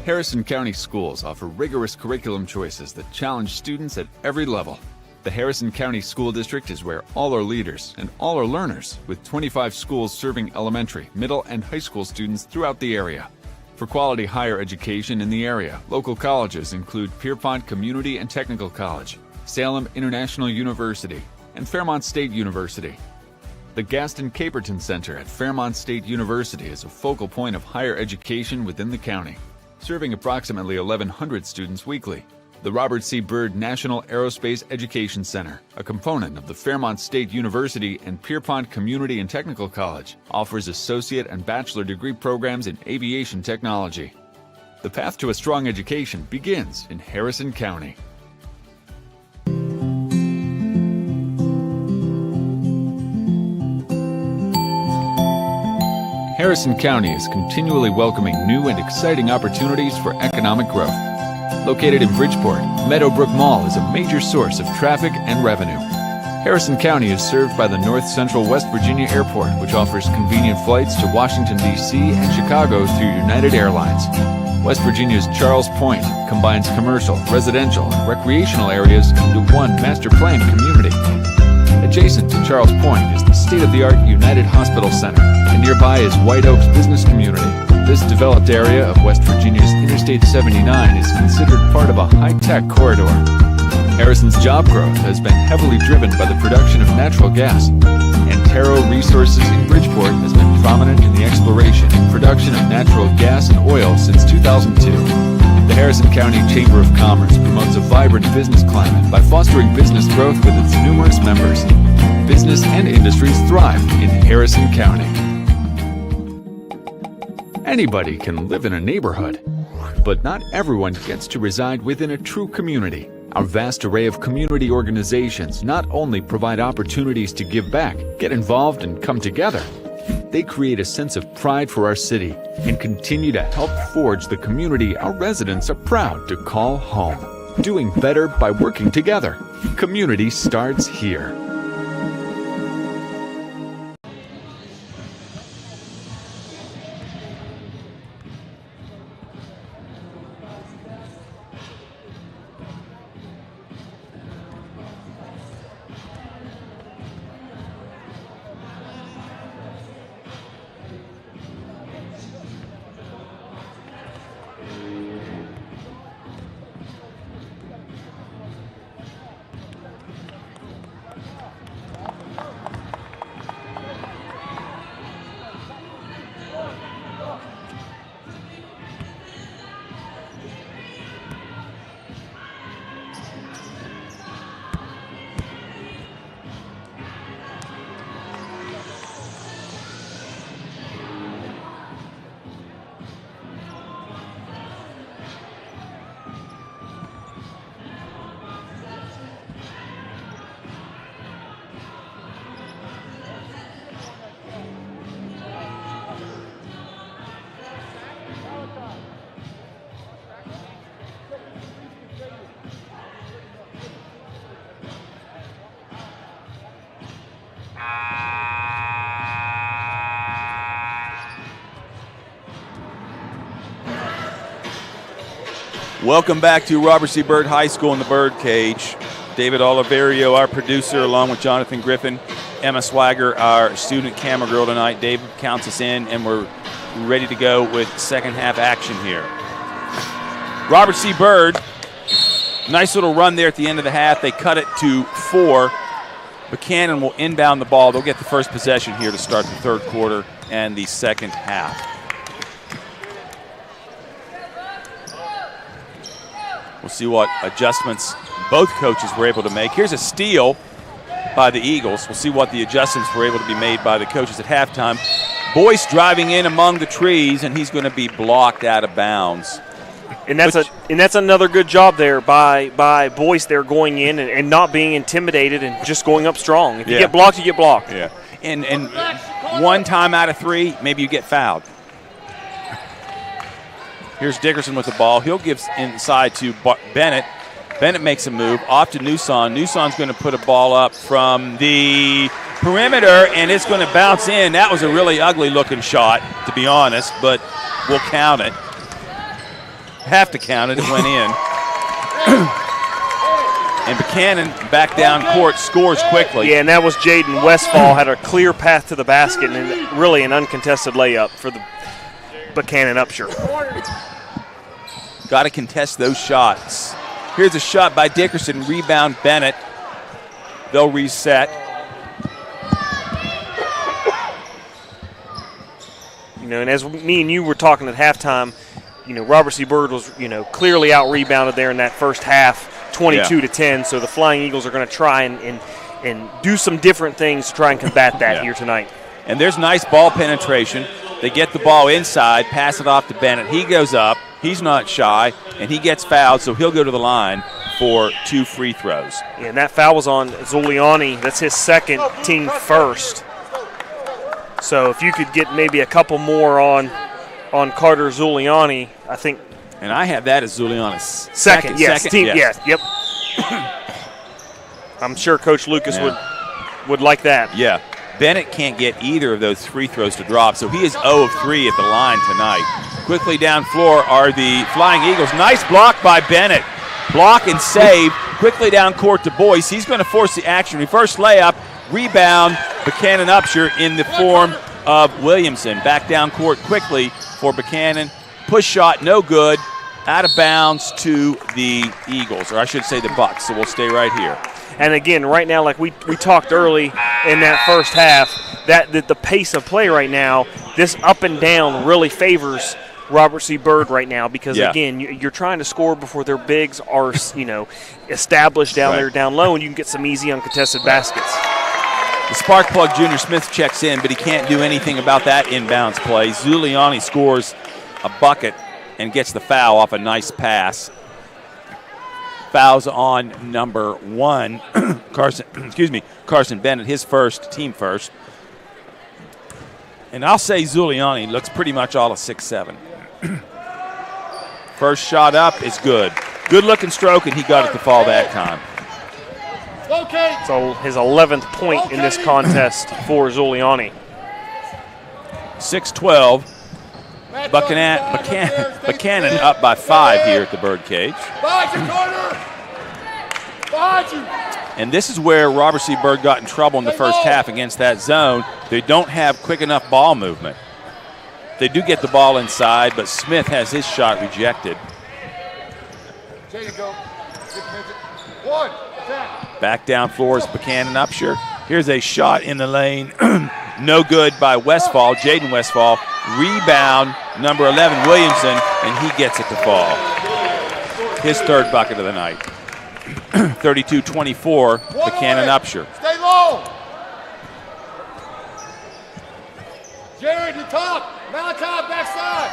Harrison County Schools offer rigorous curriculum choices that challenge students at every level. The Harrison County School District is where all are leaders and all are learners, with 25 schools serving elementary, middle, and high school students throughout the area. For quality higher education in the area, local colleges include Pierpont Community and Technical College, Salem International University, and Fairmont State University. The Gaston Caperton Center at Fairmont State University is a focal point of higher education within the county, serving approximately 1,100 students weekly. The Robert C. Byrd National Aerospace Education Center, a component of the Fairmont State University and Pierpont Community and Technical College, offers associate and bachelor degree programs in aviation technology. The path to a strong education begins in Harrison County. Harrison County is continually welcoming new and exciting opportunities for economic growth. Located in Bridgeport, Meadowbrook Mall is a major source of traffic and revenue. Harrison County is served by the North Central West Virginia Airport, which offers convenient flights to Washington, D.C. and Chicago through United Airlines. West Virginia's Charles Point combines commercial, residential, and recreational areas into one master planned community. Adjacent to Charles Point is the state-of-the-art United Hospital Center, and nearby is White Oaks Business Community. This developed area of West Virginia's Interstate 79 is considered part of a high-tech corridor. Harrison's job growth has been heavily driven by the production of natural gas. Antero Resources in Bridgeport has been prominent in the exploration and production of natural gas and oil since 2002. The Harrison County Chamber of Commerce promotes a vibrant business climate by fostering business growth with its numerous members. Business and industries thrive in Harrison County. Anybody can live in a neighborhood, but not everyone gets to reside within a true community. Our vast array of community organizations not only provide opportunities to give back, get involved, and come together, they create a sense of pride for our city and continue to help forge the community our residents are proud to call home. Doing better by working together. Community starts here. Welcome back to Robert C. Byrd High School in the Birdcage. David Oliverio, our producer, along with Jonathan Griffin, Emma Swagger, our student camera girl tonight. David counts us in, and we're ready to go with second half action here. Robert C. Byrd, nice little run there at the end of the half. They cut it to 4. Buchanan will inbound the ball. They'll get the first possession here to start the third quarter and the second half. We'll see what adjustments both coaches were able to make. Here's a steal by the Eagles. We'll see what the adjustments were able to be made by the coaches at halftime. Boyce driving in among the trees, and he's going to be blocked out of bounds. And that's another good job there by Boyce there going in and not being intimidated and just going up strong. If you get blocked, you get blocked. Yeah. And one time out of 3, maybe you get fouled. Here's Dickerson with the ball. He'll give inside to Bennett. Bennett makes a move off to Newson. Newson's going to put a ball up from the perimeter, and it's going to bounce in. That was a really ugly-looking shot, to be honest, but we'll count it. have to count it. It went in. And Buchanan back down court scores quickly. Yeah, and that was Jaden Westfall, had a clear path to the basket and really an uncontested layup for the Buchanan Upshur. Got to contest those shots. Here's a shot by Dickerson, rebound Bennett. They'll reset. You know, and as me and you were talking at halftime, you know, Robert C. Byrd was, you know, clearly out-rebounded there in that first half, 22-10. So the Flying Eagles are going to try and do some different things to try and combat that here tonight. And there's nice ball penetration. They get the ball inside, pass it off to Bennett. He goes up. He's not shy, and he gets fouled, so he'll go to the line for 2 free throws. Yeah, and that foul was on Zuliani. That's his second, team first. So if you could get maybe a couple more on Carter Zuliani, I think. And I have that as Zuliani's second. Yes, second? team. Yes. Yep. I'm sure Coach Lucas would like that. Yeah. Bennett can't get either of those free throws to drop, so he is 0 of 3 at the line tonight. Quickly down floor are the Flying Eagles. Nice block by Bennett. Block and save. Quickly down court to Boyce. He's going to force the action. Reverse layup. Rebound. Buchanan Upshur in the form of Williamson. Back down court quickly for Buchanan. Push shot, no good. Out of bounds to the Eagles, or I should say the Bucks. So we'll stay right here. And again, right now, like we talked early in that first half, that the pace of play right now, this up and down really favors Robert C. Byrd right now because, again, you're trying to score before their bigs are, you know, established down there down low, and you can get some easy uncontested baskets. The spark plug, Junior Smith, checks in, but he can't do anything about that inbounds play. Zuliani scores a bucket and gets the foul off a nice pass. Fouls on number 1, Carson Bennett, his first, team first. And I'll say Zuliani looks pretty much all of 6'7". First shot up is good. Good looking stroke, and he got it to fall that time. So his 11th point in this contest for Zuliani. 6-12. Buchanan up by 5 here at the Birdcage. And this is where Robert C. Byrd got in trouble in the first half against that zone. They don't have quick enough ball movement. They do get the ball inside, but Smith has his shot rejected. Back down floor is Buchanan Upshur. Here's a shot in the lane. No good by Westfall, Jaden Westfall. Rebound, number 11, Williamson, and he gets it to fall. His third bucket of the night. 32-24, Buchanan Upshur. Stay low. Jared, you top. Malachi, backside.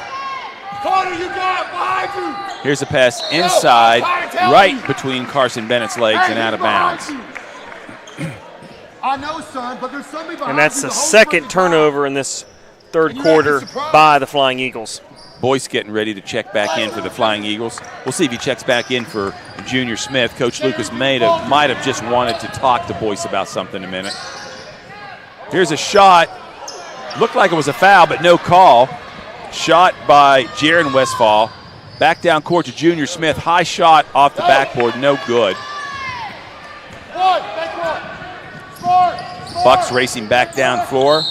Carter, you got it behind you. Here's a pass inside, right between Carson Bennett's legs and out of bounds. I know, son, but there's somebody behind you. And that's the second turnover in this third quarter by the Flying Eagles. Boyce getting ready to check back in for the Flying Eagles. We'll see if he checks back in for Junior Smith. Coach Lucas might have just wanted to talk to Boyce about something in a minute. Here's a shot. Looked like it was a foul, but no call. Shot by Jaron Westfall. Back down court to Junior Smith. High shot off the backboard, no good. Bucks racing back down floor,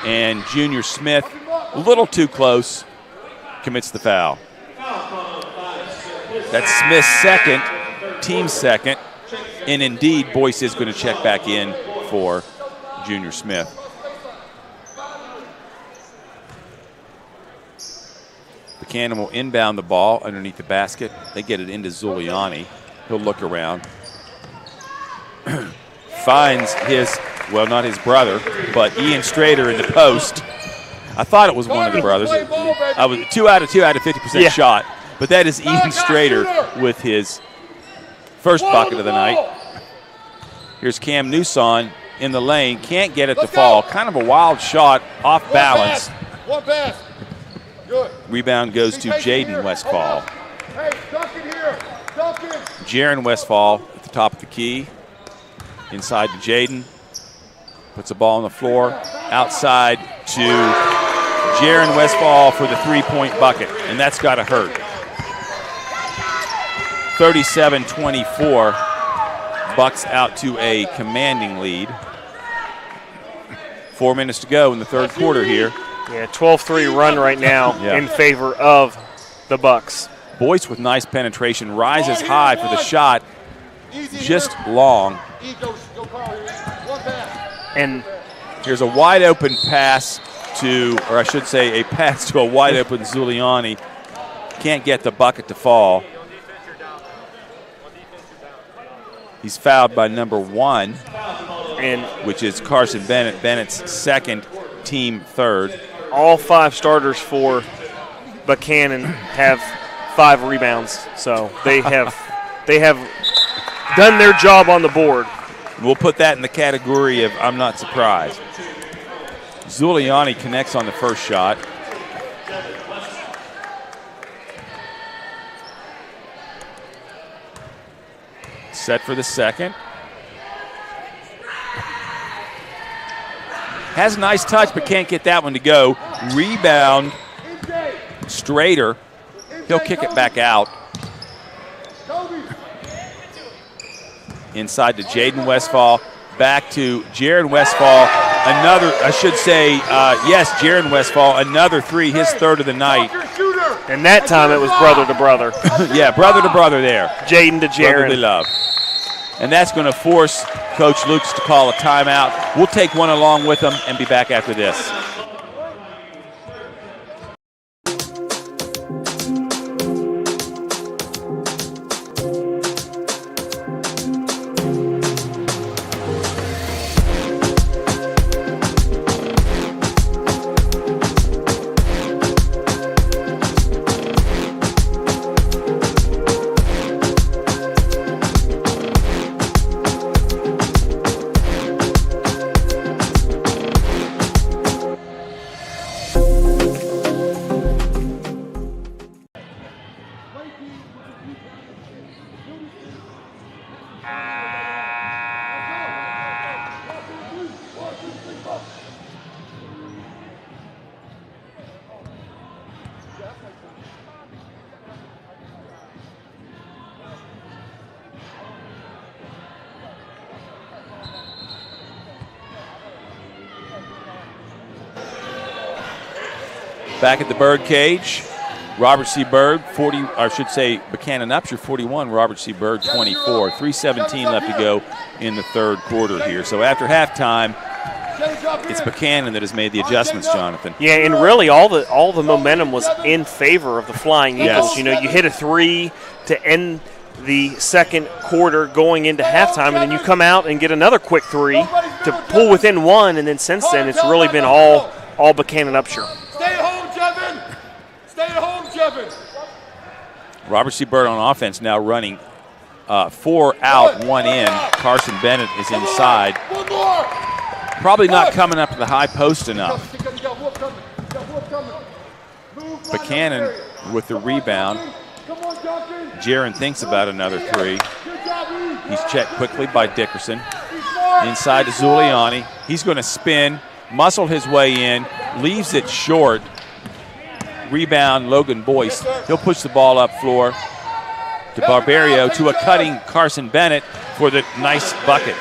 and Junior Smith, a little too close, commits the foul. That's Smith's second, team second, and indeed Boyce is going to check back in for Junior Smith. Buchanan will inbound the ball underneath the basket. They get it into Zuliani. He'll look around. Finds his, well, not his brother, but Ian Strader in the post. I thought it was one of the brothers. I was 2 out of 50% shot, but that is Ian Strader with his first bucket of the night. Here's Cam Newson in the lane, can't get it to fall. Kind of a wild shot, off balance. One pass. Good. Rebound goes to Jaden Westfall. Hey, Duncan here. Duncan. Jaron Westfall at the top of the key. Inside to Jaden. Puts the ball on the floor. Outside to Jaron Westfall for the 3-point bucket. And that's got to hurt. 37-24. Bucks out to a commanding lead. 4 minutes to go in the third quarter here. Yeah, 12-3 run right now in favor of the Bucks. Boyce with nice penetration, rises high for the shot, just long. And here's a wide open pass to, or I should say a pass to a wide open Zuliani. Can't get the bucket to fall. He's fouled by number 1, which is Carson Bennett. Bennett's second, team third. All 5 starters for Buchanan have 5 rebounds, so they have done their job on the board. We'll put that in the category of I'm not surprised. Zuliani connects on the first shot. Set for the second. Has a nice touch, but can't get that one to go. Rebound, Strader. He'll kick it back out. Inside to Jaden Westfall. Back to Jaron Westfall. Another, I should say, yes, Jaron Westfall. Another 3, his third of the night. And that time it was brother to brother. Yeah, brother to brother there. Jaden to Jaron. Brotherly love. And that's going to force Coach Lucas to call a timeout. We'll take one along with him and be back after this. Back at the Bird cage, Robert C. Bird, 40, or I should say Buchanan Upshur 41, Robert C. Bird 24. 3:17 left to go in the third quarter here. So after halftime, it's Buchanan that has made the adjustments, Jonathan. Yeah, and really all the momentum was in favor of the Flying Eagles. Yes. You know, you hit a 3 to end the second quarter going into halftime, and then you come out and get another quick 3 to pull within 1, and then since then it's really been all Buchanan Upshur. Stay at home, Jevin. Stay at home, Jevin. Robert C. Bird on offense now running 4 out, 1 in. Carson Bennett is inside. One more. Probably not coming up to the high post enough. Buchanan with the rebound. Jaron thinks about another 3. He's checked quickly by Dickerson. Inside to Zuliani. He's going to spin, muscle his way in, leaves it short. Rebound, Logan Boyce. He'll push the ball up floor to Barberio, to a cutting Carson Bennett for the nice bucket.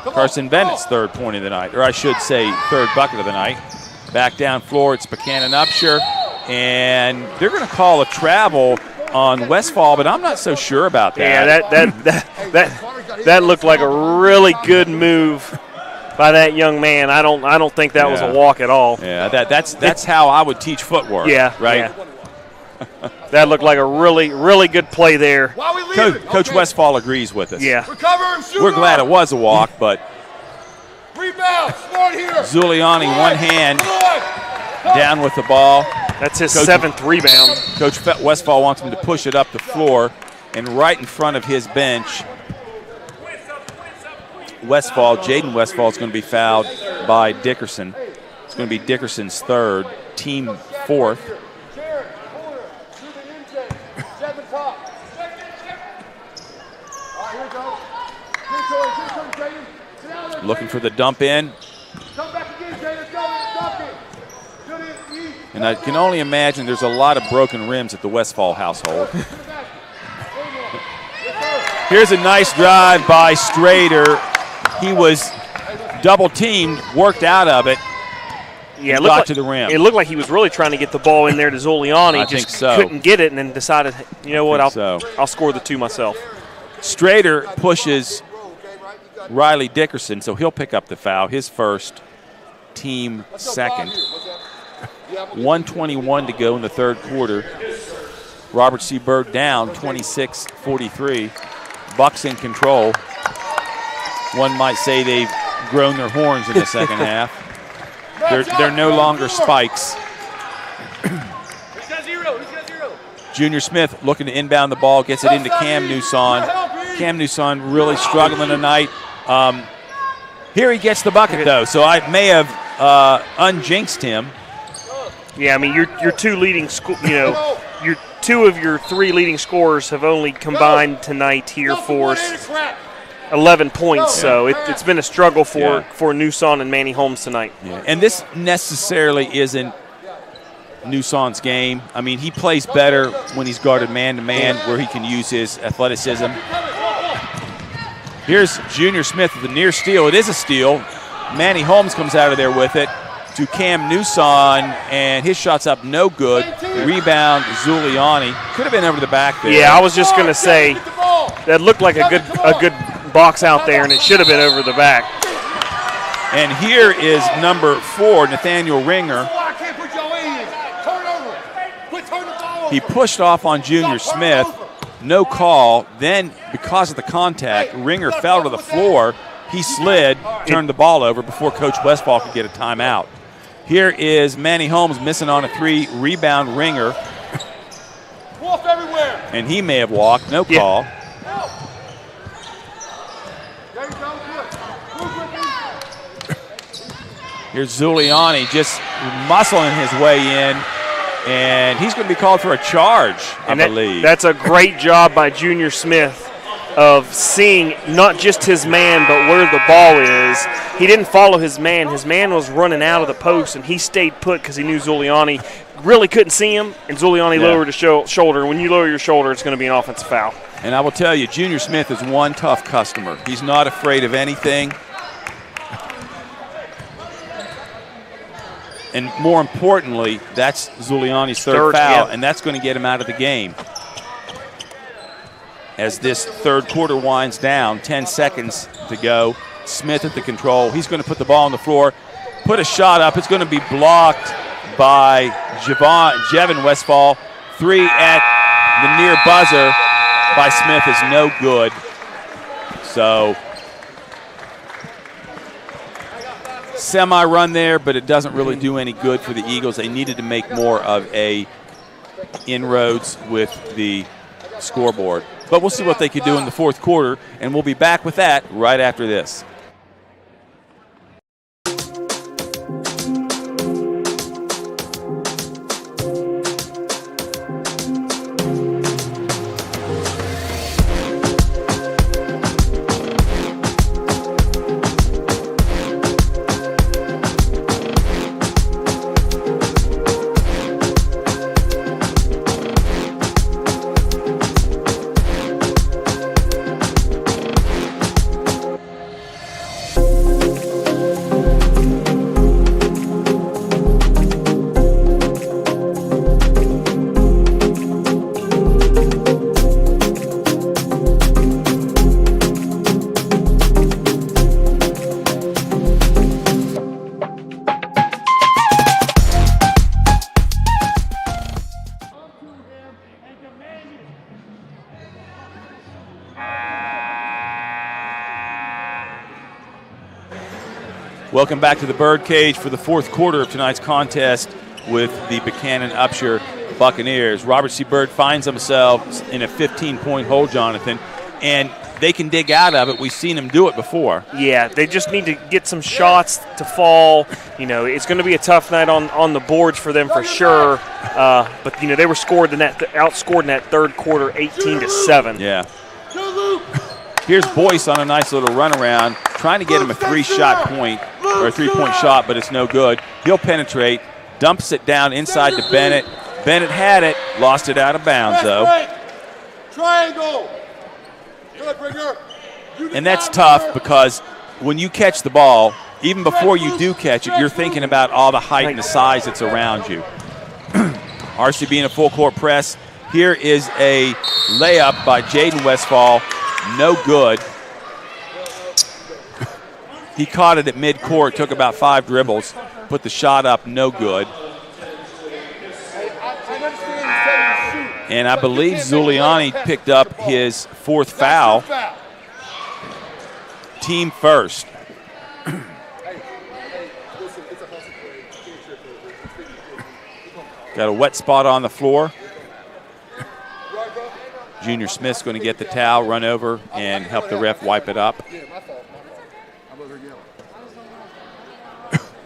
Carson Bennett's third point of the night, or I should say third bucket of the night. Back down floor, it's Buchanan Upshur, and they're going to call a travel on Westfall, but I'm not so sure about that. Yeah, that looked like a really good move by that young man. I don't think that was a walk at all. Yeah, that's how I would teach footwork. Yeah, right. Yeah. That looked like a really good play there. Coach Westfall agrees with us. Yeah. We're glad it was a walk, but Rebound, smart here. Zuliani, one hand down with the ball. That's his 7th rebound. Coach Westfall wants him to push it up the floor, and right in front of his bench, Jaden Westfall is going to be fouled by Dickerson. It's going to be Dickerson's third, team 4th. Looking for the dump in. Come back again, Jay. Let's go. Dump it. To the east. And I can only imagine there's a lot of broken rims at the Westfall household. Here's a nice drive by Strader. He was double teamed, worked out of it. Yeah, got to the rim. It looked like he was really trying to get the ball in there to Zuliani. I just think so. couldn't get it, and then decided, you know what, I'll score the 2 myself. Strader pushes Riley Dickerson, so he'll pick up the foul, his first, team second. 1:21 to go in the third quarter. Robert C. Byrd down 26-43. Bucks in control. One might say they've grown their horns in the second half. They're no longer Spikes. Junior Smith looking to inbound the ball, gets it into Cam Newson. Cam Newson really struggling tonight. Here he gets the bucket, though, so I may have unjinxed him. Yeah, I mean, your two leading, your 2 of your 3 leading scorers have only combined tonight here for 11 points. So it's been a struggle for Newson and Manny Holmes tonight. Yeah. And this necessarily isn't Newson's game. I mean, he plays better when he's guarded man-to-man where he can use his athleticism. Here's Junior Smith with a near steal. It is a steal. Manny Holmes comes out of there with it to Cam Newson, and his shot's up no good. Rebound, Zuliani. Could have been over the back there. Yeah, I was just going to say that looked like a good box out there, and it should have been over the back. And here is number 4, Nathaniel Ringer. He pushed off on Junior Smith. No call. Then, because of the contact, Ringer fell to the floor. He slid, turned the ball over before Coach Westfall could get a timeout. Here is Manny Holmes missing on a 3, rebound Ringer. And he may have walked, no call. Here's Zuliani just muscling his way in, and he's going to be called for a charge, I believe. That's a great job by Junior Smith of seeing not just his man, but where the ball is. He didn't follow his man. His man was running out of the post, and he stayed put because he knew Zuliani really couldn't see him, and Zuliani lowered his shoulder. When you lower your shoulder, it's going to be an offensive foul. And I will tell you, Junior Smith is one tough customer. He's not afraid of anything. And more importantly, that's Zuliani's third foul, and that's going to get him out of the game. As this third quarter winds down, 10 seconds to go. Smith at the control. He's going to put the ball on the floor, put a shot up. It's going to be blocked by Jevin Westfall. 3 at the near buzzer by Smith is no good. So semi-run there, but it doesn't really do any good for the Eagles. They needed to make more of a inroads with the scoreboard. But we'll see what they could do in the fourth quarter, and we'll be back with that right after this. Welcome back to the Birdcage for the fourth quarter of tonight's contest with the Buchanan-Upshur Buccaneers. Robert C. Byrd finds themselves in a 15-point hole, Jonathan, and they can dig out of it. We've seen them do it before. Yeah, they just need to get some shots to fall. You know, it's going to be a tough night on the boards for them for sure. But you know, they were outscored in that third quarter, 18-7. Yeah. Here's Boyce on a nice little runaround, trying to get him a three-point shot, but it's no good. He'll penetrate. dumps it down inside to Bennett. Bennett had it, lost it out of bounds, though. Triangle. Good, Ringer. And that's tough because when you catch the ball, even before you do catch it, you're thinking about all the height and the size that's around you. RCB in a full court press. Here is a layup by Jaden Westfall. No good. He caught it at midcourt, took about 5 dribbles, put the shot up, no good. And I believe Zuliani picked up his 4th foul. Team first. Got a wet spot on the floor. Junior Smith's going to get the towel, run over, and help the ref wipe it up.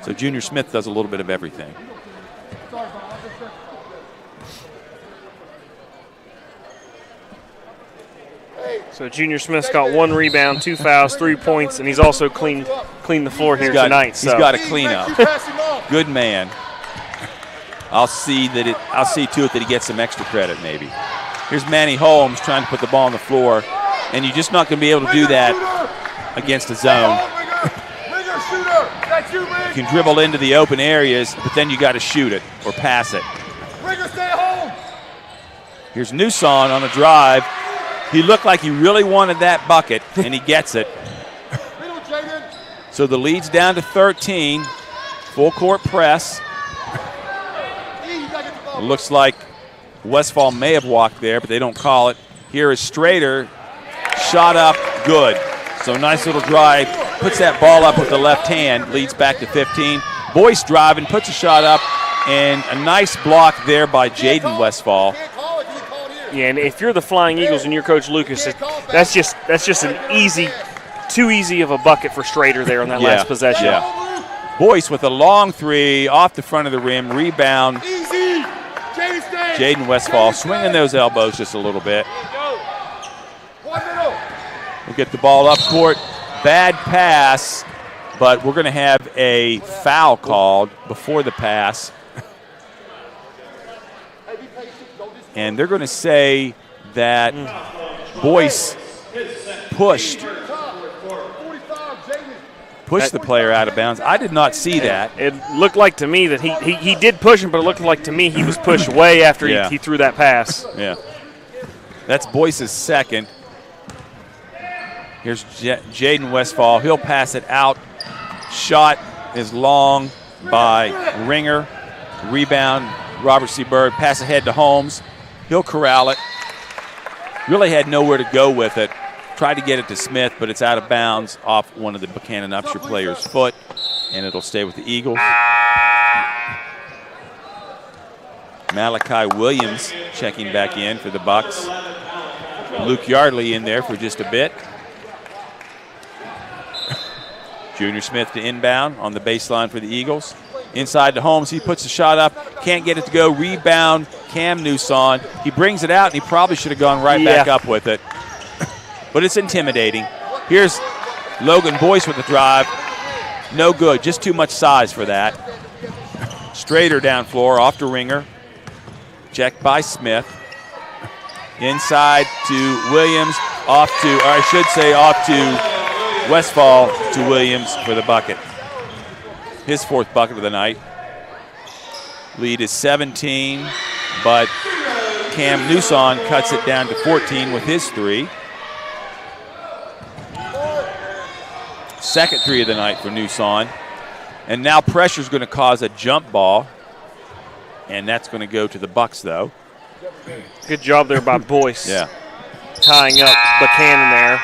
So Junior Smith does a little bit of everything. So Junior Smith's got 1 rebound, 2 fouls, 3 points, and he's also cleaned the floor here tonight. He's got a clean up. Good man. I'll see to it that he gets some extra credit maybe. Here's Manny Holmes trying to put the ball on the floor, and you're just not going to be able to do that against a zone. You can dribble into the open areas, but then you got to shoot it or pass it. Here's Newson on a drive. He looked like he really wanted that bucket, and he gets it. So the lead's down to 13. Full court press. It looks like Westfall may have walked there, but they don't call it. Here is Strader. Shot up, good. So nice little drive. Puts that ball up with the left hand. Leads back to 15. Boyce driving, puts a shot up, and a nice block there by Jaden Westfall. Yeah, and if you're the Flying Eagles and you're Coach Lucas, that's just an easy, too easy of a bucket for Strader there on that last possession. Yeah. Boyce with a long 3 off the front of the rim, rebound. Jaden Westfall swinging those elbows just a little bit. We'll get the ball up court. Bad pass, but we're going to have a foul called before the pass. And they're going to say that Boyce pushed the player out of bounds. I did not see that. It looked like to me that he did push him, but it looked like to me he was pushed way after he threw that pass. Yeah. That's Boyce's second. Here's Jaden Westfall. He'll pass it out. Shot is long by Ringer. Rebound, Robert C. Byrd. Pass ahead to Holmes. He'll corral it. Really had nowhere to go with it. Tried to get it to Smith, but it's out of bounds off one of the Buchanan Upshur players' foot, and it'll stay with the Eagles. Malachi Williams checking back in for the Bucks. Luke Yardley in there for just a bit. Junior Smith to inbound on the baseline for the Eagles. Inside to Holmes, he puts the shot up, can't get it to go. Rebound, Cam Newson. He brings it out, and he probably should have gone right back up with it. But it's intimidating. Here's Logan Boyce with the drive. No good, just too much size for that. Strader down floor, off to Ringer. Checked by Smith. Inside to Williams, off to Westfall to Williams for the bucket. His 4th bucket of the night. Lead is 17, but Cam Newson cuts it down to 14 with his 3. Second 3 of the night for Newson. And now pressure's going to cause a jump ball, and that's going to go to the Bucks, though. Good job there by Boyce. Yeah. Tying up Buchanan there.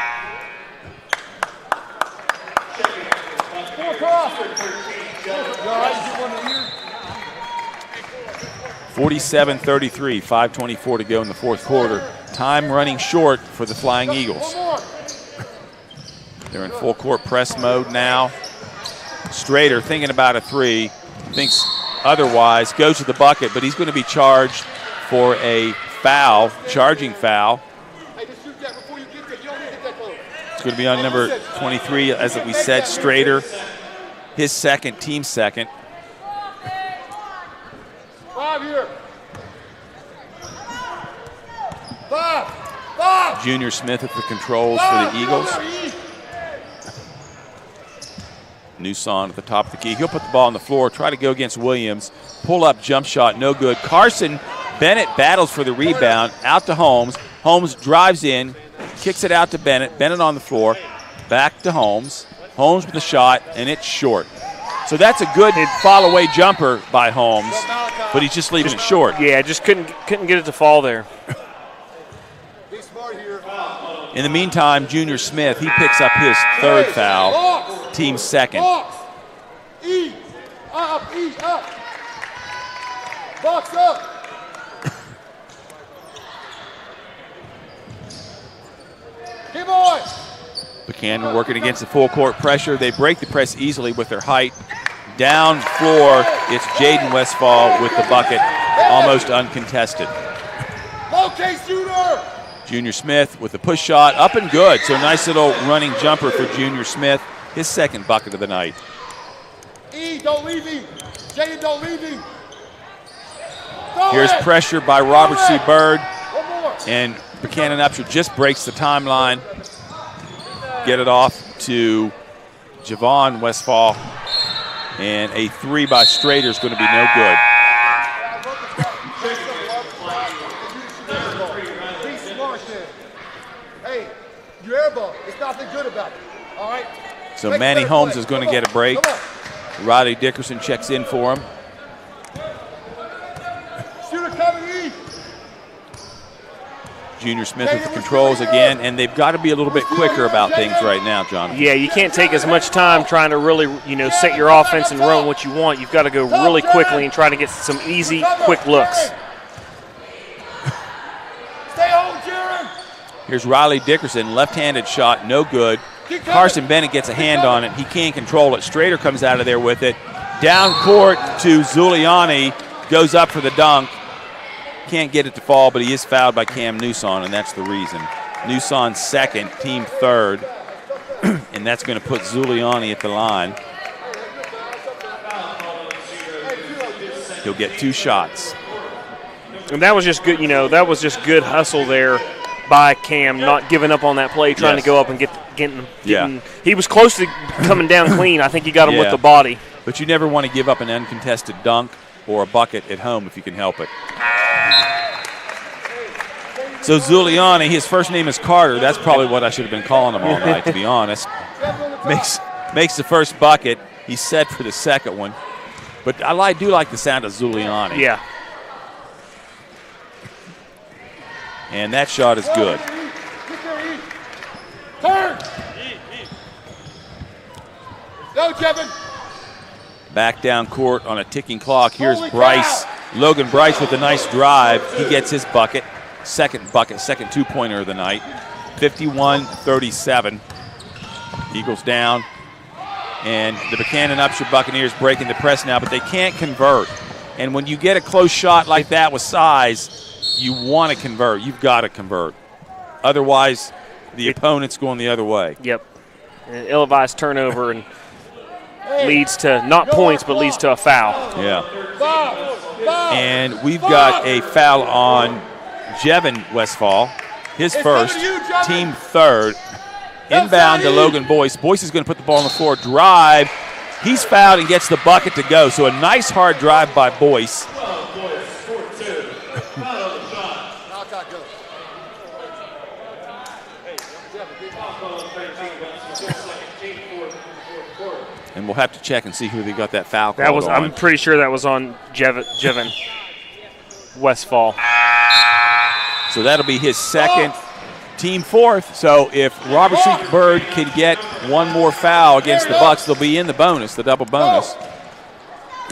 47-33, 5:24 to go in the 4th quarter. Time running short for the Flying Eagles. They're in full court press mode now. Strader thinking about a 3, thinks otherwise, goes to the bucket, but he's going to be charged for a foul, charging foul. It's going to be on number 23, as we said, Strader. His second, team second. 5 here. 5. Junior Smith at the controls for the Eagles. Newson at the top of the key. He'll put the ball on the floor, try to go against Williams. Pull up, jump shot, no good. Carson Bennett battles for the rebound, out to Holmes. Holmes drives in, kicks it out to Bennett. Bennett on the floor, back to Holmes. Holmes with the shot, and it's short. So that's a good fall-away jumper by Holmes, but he's just leaving it short. Yeah, just couldn't get it to fall there. In the meantime, Junior Smith, he picks up his third foul, team second. E, up. Box up. Hey, boy. Buchanan working against the full court pressure. They break the press easily with their height. Down floor, it's Jaden Westfall with the bucket, almost uncontested. Okay, shooter. Junior Smith with the push shot, up and good. So nice little running jumper for Junior Smith, his second bucket of the night. E, don't leave him. Jaden, don't leave him. Here's pressure by Robert C. Bird, One more. and Buchanan Upshur just breaks the timeline. Get it off to Javon Westfall, and a three by Strader is going to be no good. Be smart there. Hey, you airball. It's nothing good about it. All right? So Make Manny better Holmes play. is going to Come get a on. break. Come on. Roddy Dickerson checks in for him. Shooter coming, E. Junior Smith with the controls again, and they've got to be a little bit quicker about things right now, Jonathan. Yeah, you can't take as much time trying to really, set your offense and run what you want. You've got to go really quickly and try to get some easy, quick looks. Stay home, Jaron. Here's Riley Dickerson, left-handed shot, no good. Carson Bennett gets a hand on it. He can't control it. Strader comes out of there with it. Down court to Zuliani, goes up for the dunk. Can't get it to fall, but he is fouled by Cam Newson, and that's the reason. Newson second, team third, and that's going to put Zuliani at the line. He'll get 2 shots. And that was just good, that was just good hustle there by Cam, not giving up on that play, trying to go up and getting. Yeah. He was close to coming down clean. I think he got him with Yeah. the body. But you never want to give up an uncontested dunk or a bucket at home if you can help it. So Zuliani, his first name is Carter. That's probably what I should have been calling him all night, to be honest. Makes the first bucket. He's set for the second one. But I do like the sound of Zuliani. Yeah. And that shot is good. Turn. Go, Kevin. Back down court on a ticking clock. Here's Holy Bryce. Logan Bryce with a nice drive. He gets his bucket. Second bucket, second two-pointer of the night. 51-37. Eagles down. And the Buchanan Upshur Buccaneers breaking the press now, but they can't convert. And when you get a close shot like that with size, you want to convert. You've got to convert. Otherwise, the opponent's going the other way. Yep. An ill-advised turnover and leads to not points, but leads to a foul. Yeah. And we've got a foul on Jevin Westfall. His first, team third. Inbound to Logan Boyce. Boyce is going to put the ball on the floor. Drive. He's fouled and gets the bucket to go. So a nice hard drive by Boyce. And we'll have to check and see who they got that foul called on. I'm pretty sure that was on Jevin Westfall. So that'll be his second, team fourth. So if Robert C. Bird can get one more foul against the Bucks, they'll be in the bonus, the double bonus.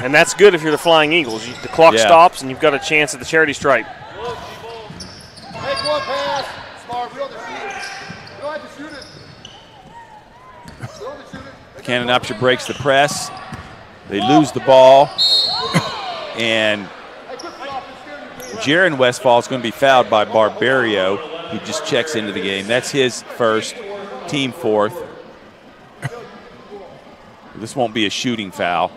And that's good if you're the Flying Eagles. The clock stops, and you've got a chance at the charity stripe. Make one pass. Smart. We don't have to shoot it. Buchanan Upshur breaks the press. They lose the ball. And Jaron Westfall is going to be fouled by Barbario, who just checks into the game. That's his first, team fourth. This won't be a shooting foul.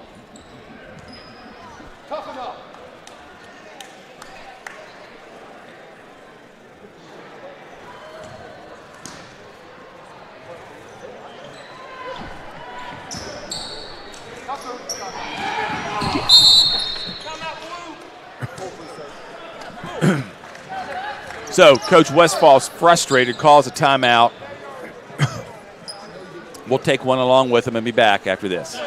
So Coach Westfall's frustrated, calls a timeout. We'll take one along with him and be back after this.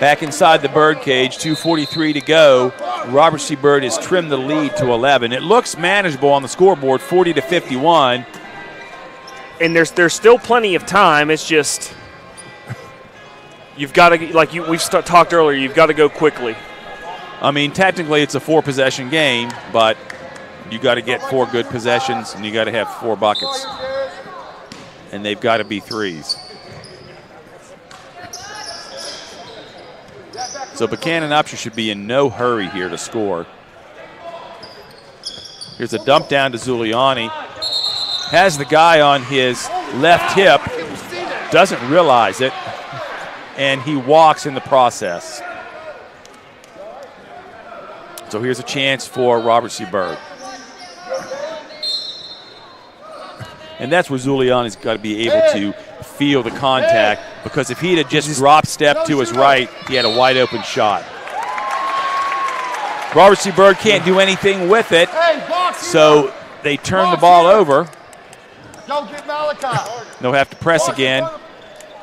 Back inside the birdcage, 2:43 to go. Robert C. Byrd has trimmed the lead to 11. It looks manageable on the scoreboard, 40-51. And there's still plenty of time. It's just you've got to, like we've talked earlier, you've got to go quickly. I mean, technically it's a 4-possession game, but you got to get 4 good possessions and you got to have 4 buckets. And they've got to be threes. So Buchanan Upshur should be in no hurry here to score. Here's a dump down to Zuliani. Has the guy on his left hip, doesn't realize it, and he walks in the process. So here's a chance for Robert C. Byrd. And that's where Zuliani's got to be able to feel the contact, because if he'd have just drop step to his right, he had a wide open shot. Robert C. Byrd can't do anything with it, so they turn the ball over. They'll have to press again,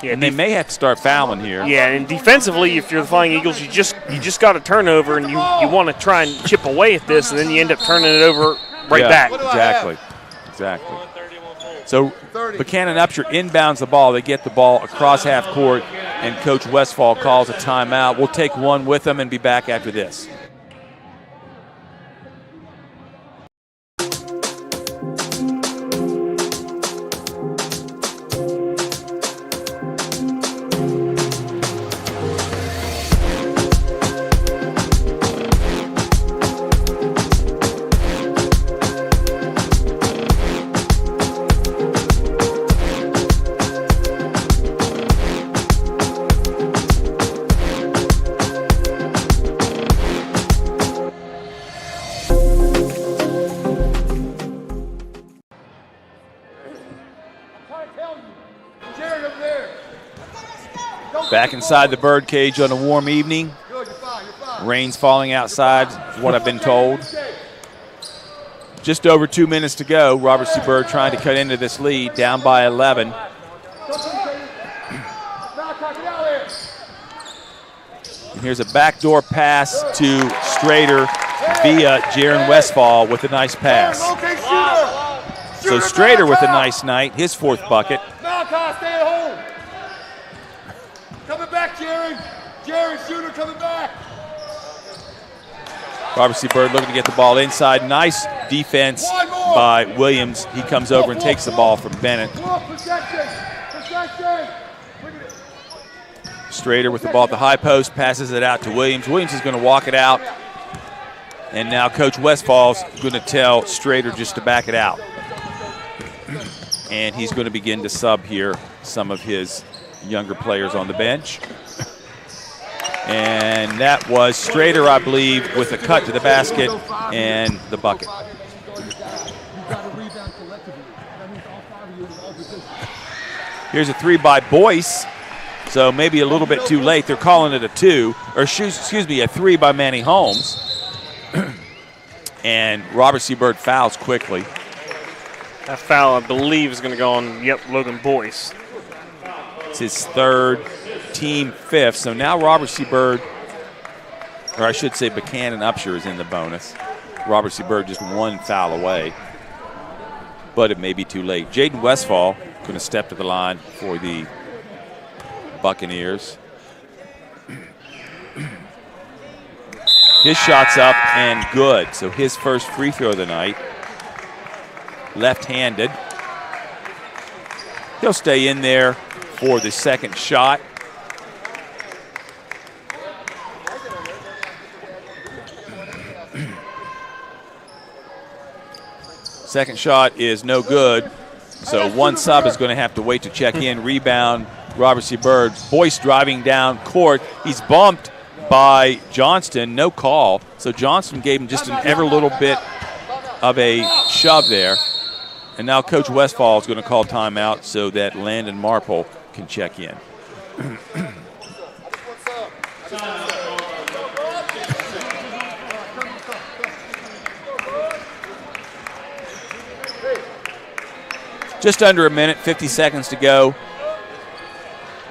and they may have to start fouling here. Yeah, and defensively, if you're the Flying Eagles, you just got to turn over, and you want to try and chip away at this, and then you end up turning it over back. Exactly. So Buchanan Upshur inbounds the ball. They get the ball across half court, and Coach Westfall calls a timeout. We'll take one with them and be back after this. Back inside the birdcage on a warm evening. Rain's falling outside, is what I've been told. Just over 2 minutes to go. Robert C. Byrd trying to cut into this lead, down by 11. And here's a backdoor pass to Strader via Jaron Westfall with a nice pass. So Strader with a nice night, his 4th bucket. Coming back, Jaron. Jaron, shooter coming back. Robert C. Byrd looking to get the ball inside. Nice defense by Williams. He comes over and takes the ball from Bennett. Strader with the ball at the high post, passes it out to Williams. Williams is going to walk it out. And now Coach Westfall's going to tell Strader just to back it out. And he's going to begin to sub here some of his younger players on the bench. And that was Strader, I believe, with a cut to the basket and the bucket. Here's a 3 by Boyce. So maybe a little bit too late. They're calling it a 2, or excuse me, a 3 by Manny Holmes. And Robert C. Byrd fouls quickly. That foul, I believe, is going to go on, Logan Boyce. It's his 3rd, team 5th. So now Robert C. Byrd or I should say Buchanan Upshur is in the bonus. Robert C. Byrd just one foul away, but it may be too late. Jaden Westfall going to step to the line for the Buccaneers. His shot's up and good, so his first free throw of the night. Left-handed. He'll stay in there for the second shot. Second shot is no good, so one sub is going to have to wait to check in. Rebound, Robert C. Byrd. Boyce driving down court. He's bumped by Johnston, no call. So Johnston gave him just an ever little bit of a shove there. And now Coach Westfall is going to call timeout so that Landon Marple can check in. Just under a minute, 50 seconds to go.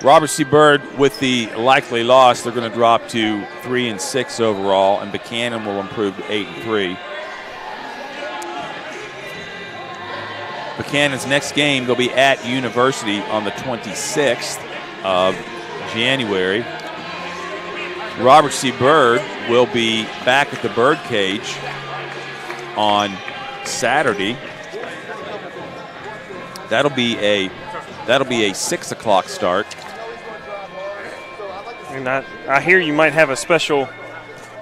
Robert C. Byrd with the likely loss, they're going to drop to 3-6 overall, and Buchanan will improve to 8-3. Buchanan's next game, they'll be at University on the 26th of January. Robert C. Byrd will be back at the Birdcage on Saturday. That'll be a 6 o'clock start. And I hear you might have a special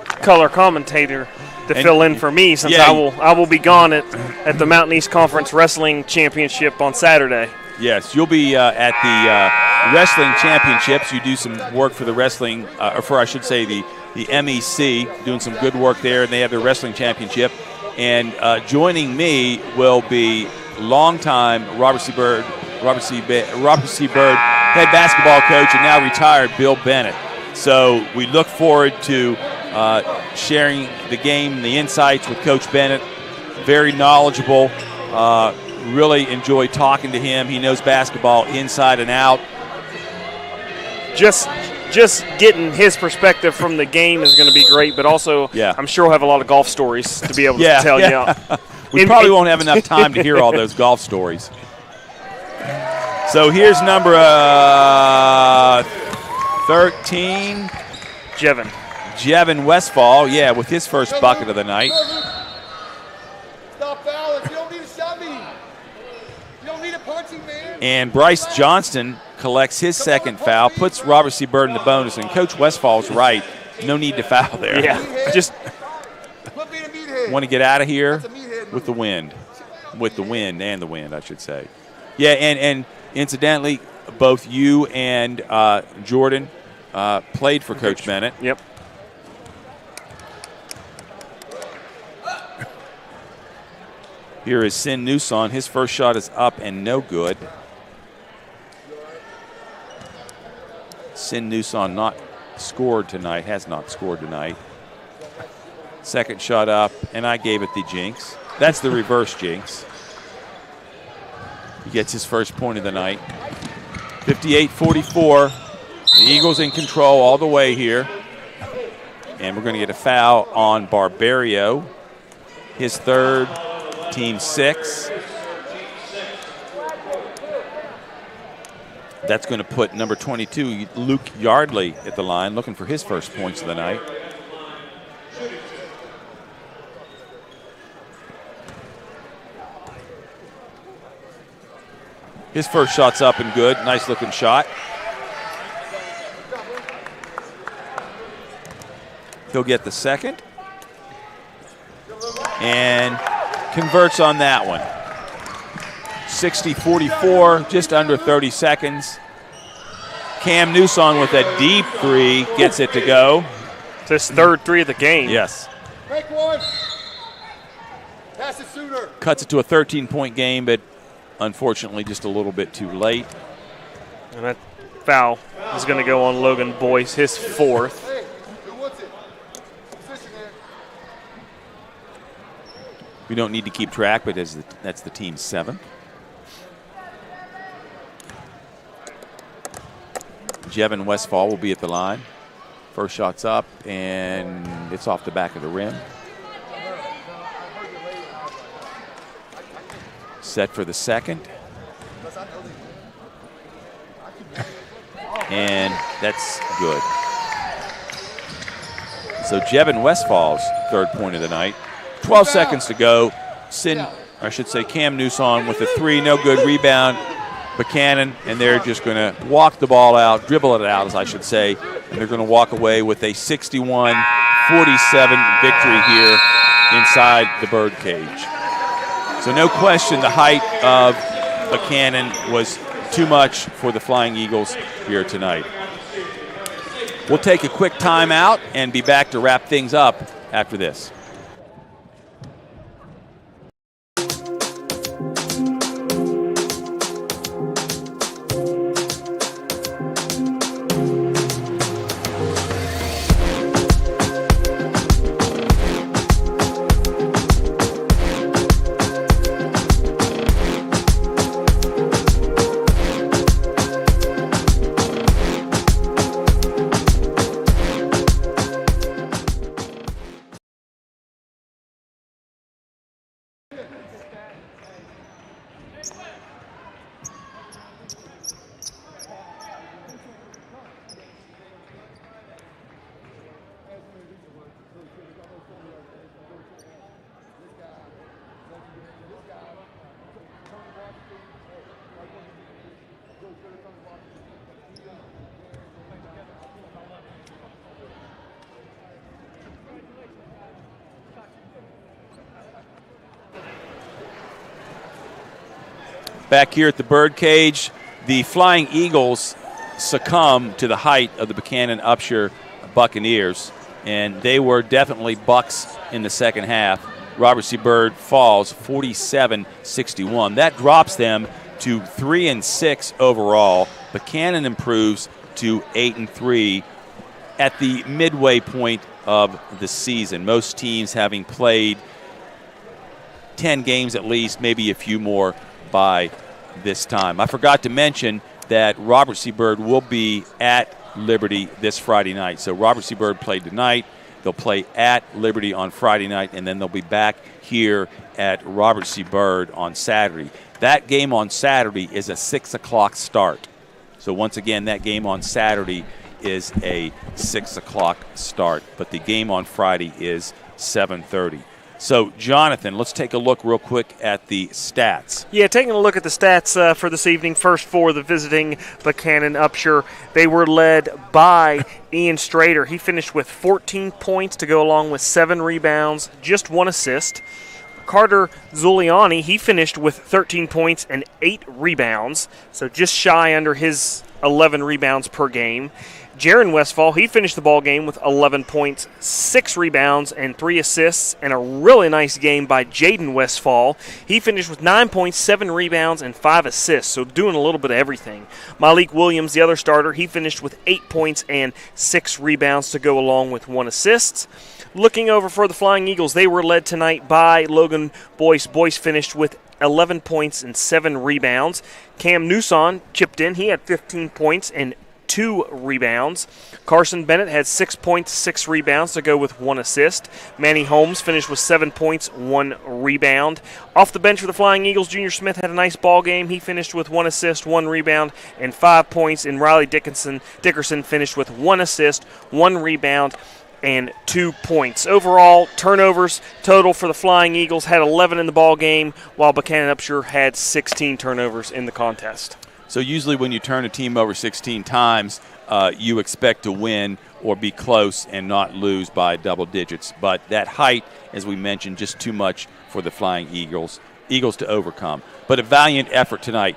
color commentator to fill in for me, since I will be gone at the Mountain East Conference Wrestling Championship on Saturday. Yes, you'll be at the Wrestling Championships. You do some work for the wrestling, or for I should say the MEC, doing some good work there, and they have their Wrestling Championship. And joining me will be longtime Robert C. Byrd head basketball coach and now retired Bill Bennett. So we look forward to sharing the game and the insights with Coach Bennett. Very knowledgeable. Really enjoy talking to him. He knows basketball inside and out. Just getting his perspective from the game is going to be great, but also I'm sure we'll have a lot of golf stories to be able to tell you. We probably won't have enough time to hear all those golf stories. So here's number 13. Jevin Westfall, with his first bucket of the night. Stop fouling. You don't need a shoving. You don't need a punching, man. And Bryce Johnston collects his second foul, puts Robert C. Byrd in the bonus, and Coach Westfall's right. No need to foul there. Yeah, just want to get out of here with the wind. With the wind, I should say. Yeah, and incidentally, both you and Jordan played for Coach Bennett. Yep. Here is Sin Newson. His first shot is up and no good. Sin Newson has not scored tonight. Second shot up, and I gave it the jinx. That's the reverse jinx. He gets his first point of the night. 58-44. The Eagles in control all the way here. And we're going to get a foul on Barbario. His third, team 6. That's going to put number 22, Luke Yardley, at the line, looking for his first points of the night. His first shot's up and good. Nice looking shot. He'll get the second. And converts on that one. 60-44, just under 30 seconds. Cam Newson with a deep three gets it to go. It's his third three of the game. Yes. Make one. Pass it sooner. Cuts it to a 13-point game, but unfortunately just a little bit too late. And that foul is going to go on Logan Boyce, his fourth. Hey, who wants it? Position there. We don't need to keep track, but that's the team 7. Jevin Westfall will be at the line. First shot's up, and it's off the back of the rim. Set for the second. And that's good. So Jevin Westfall's third point of the night. 12 seconds to go. Cam Newson with a three, no good. Rebound, Buchanan, and they're just going to walk the ball out, dribble it out, as I should say, and they're going to walk away with a 61-47 victory here inside the Bird Cage. So no question the height of Buchanan was too much for the Flying Eagles here tonight. We'll take a quick timeout and be back to wrap things up after this. Back here at the Bird Cage, the Flying Eagles succumb to the height of the Buchanan Upshur Buccaneers, and they were definitely bucks in the second half. Robert C. Byrd falls 47-61. That drops them to 3-6 overall. Buchanan improves to 8-3 at the midway point of the season. Most teams having played 10 games at least, maybe a few more by this time. I forgot to mention that Robert C. Byrd will be at Liberty this Friday night. So Robert C. Byrd played tonight. They'll play at Liberty on Friday night, and then they'll be back here at Robert C. Byrd on Saturday. That game on Saturday is a 6 o'clock start. So once again, that game on Saturday is a 6 o'clock start, but the game on Friday is 7:30. So, Jonathan, let's take a look real quick at the stats. Yeah, taking a look at the stats for this evening. First for the visiting Buchanan Upshur. They were led by Ian Strader. He finished with 14 points to go along with 7 rebounds, just 1 assist. Carter Zuliani, he finished with 13 points and 8 rebounds, so just shy under his 11 rebounds per game. Jaron Westfall, he finished the ball game with 11 points, 6 rebounds, and 3 assists, and a really nice game by Jaden Westfall. He finished with 9 points, 7 rebounds, and 5 assists, so doing a little bit of everything. Malik Williams, the other starter, he finished with 8 points and 6 rebounds to go along with 1 assist. Looking over for the Flying Eagles, they were led tonight by Logan Boyce. Boyce finished with 11 points and 7 rebounds. Cam Newson chipped in. He had 15 points and 2 rebounds. Carson Bennett had 6 points, 6 rebounds to go with 1 assist. Manny Holmes finished with 7 points, 1 rebound. Off the bench for the Flying Eagles, Junior Smith had a nice ball game. He finished with 1 assist, 1 rebound, and 5 points. And Riley Dickerson finished with 1 assist, 1 rebound, and 2 points. Overall, turnovers total for the Flying Eagles had 11 in the ball game, while Buchanan Upshur had 16 turnovers in the contest. So usually when you turn a team over 16 times, you expect to win or be close and not lose by double digits. But that height, as we mentioned, just too much for the Flying Eagles to overcome. But a valiant effort tonight.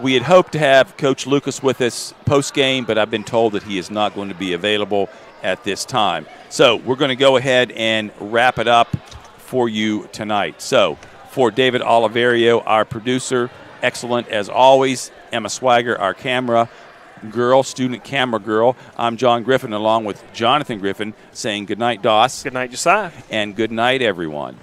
We had hoped to have Coach Lucas with us post-game, but I've been told that he is not going to be available at this time. So we're going to go ahead and wrap it up for you tonight. So for David Oliverio, our producer, excellent as always, Emma Swagger, our camera girl, student camera girl, I'm John Griffin along with Jonathan Griffin saying good night, Doss. Good night, Josiah. And good night, everyone.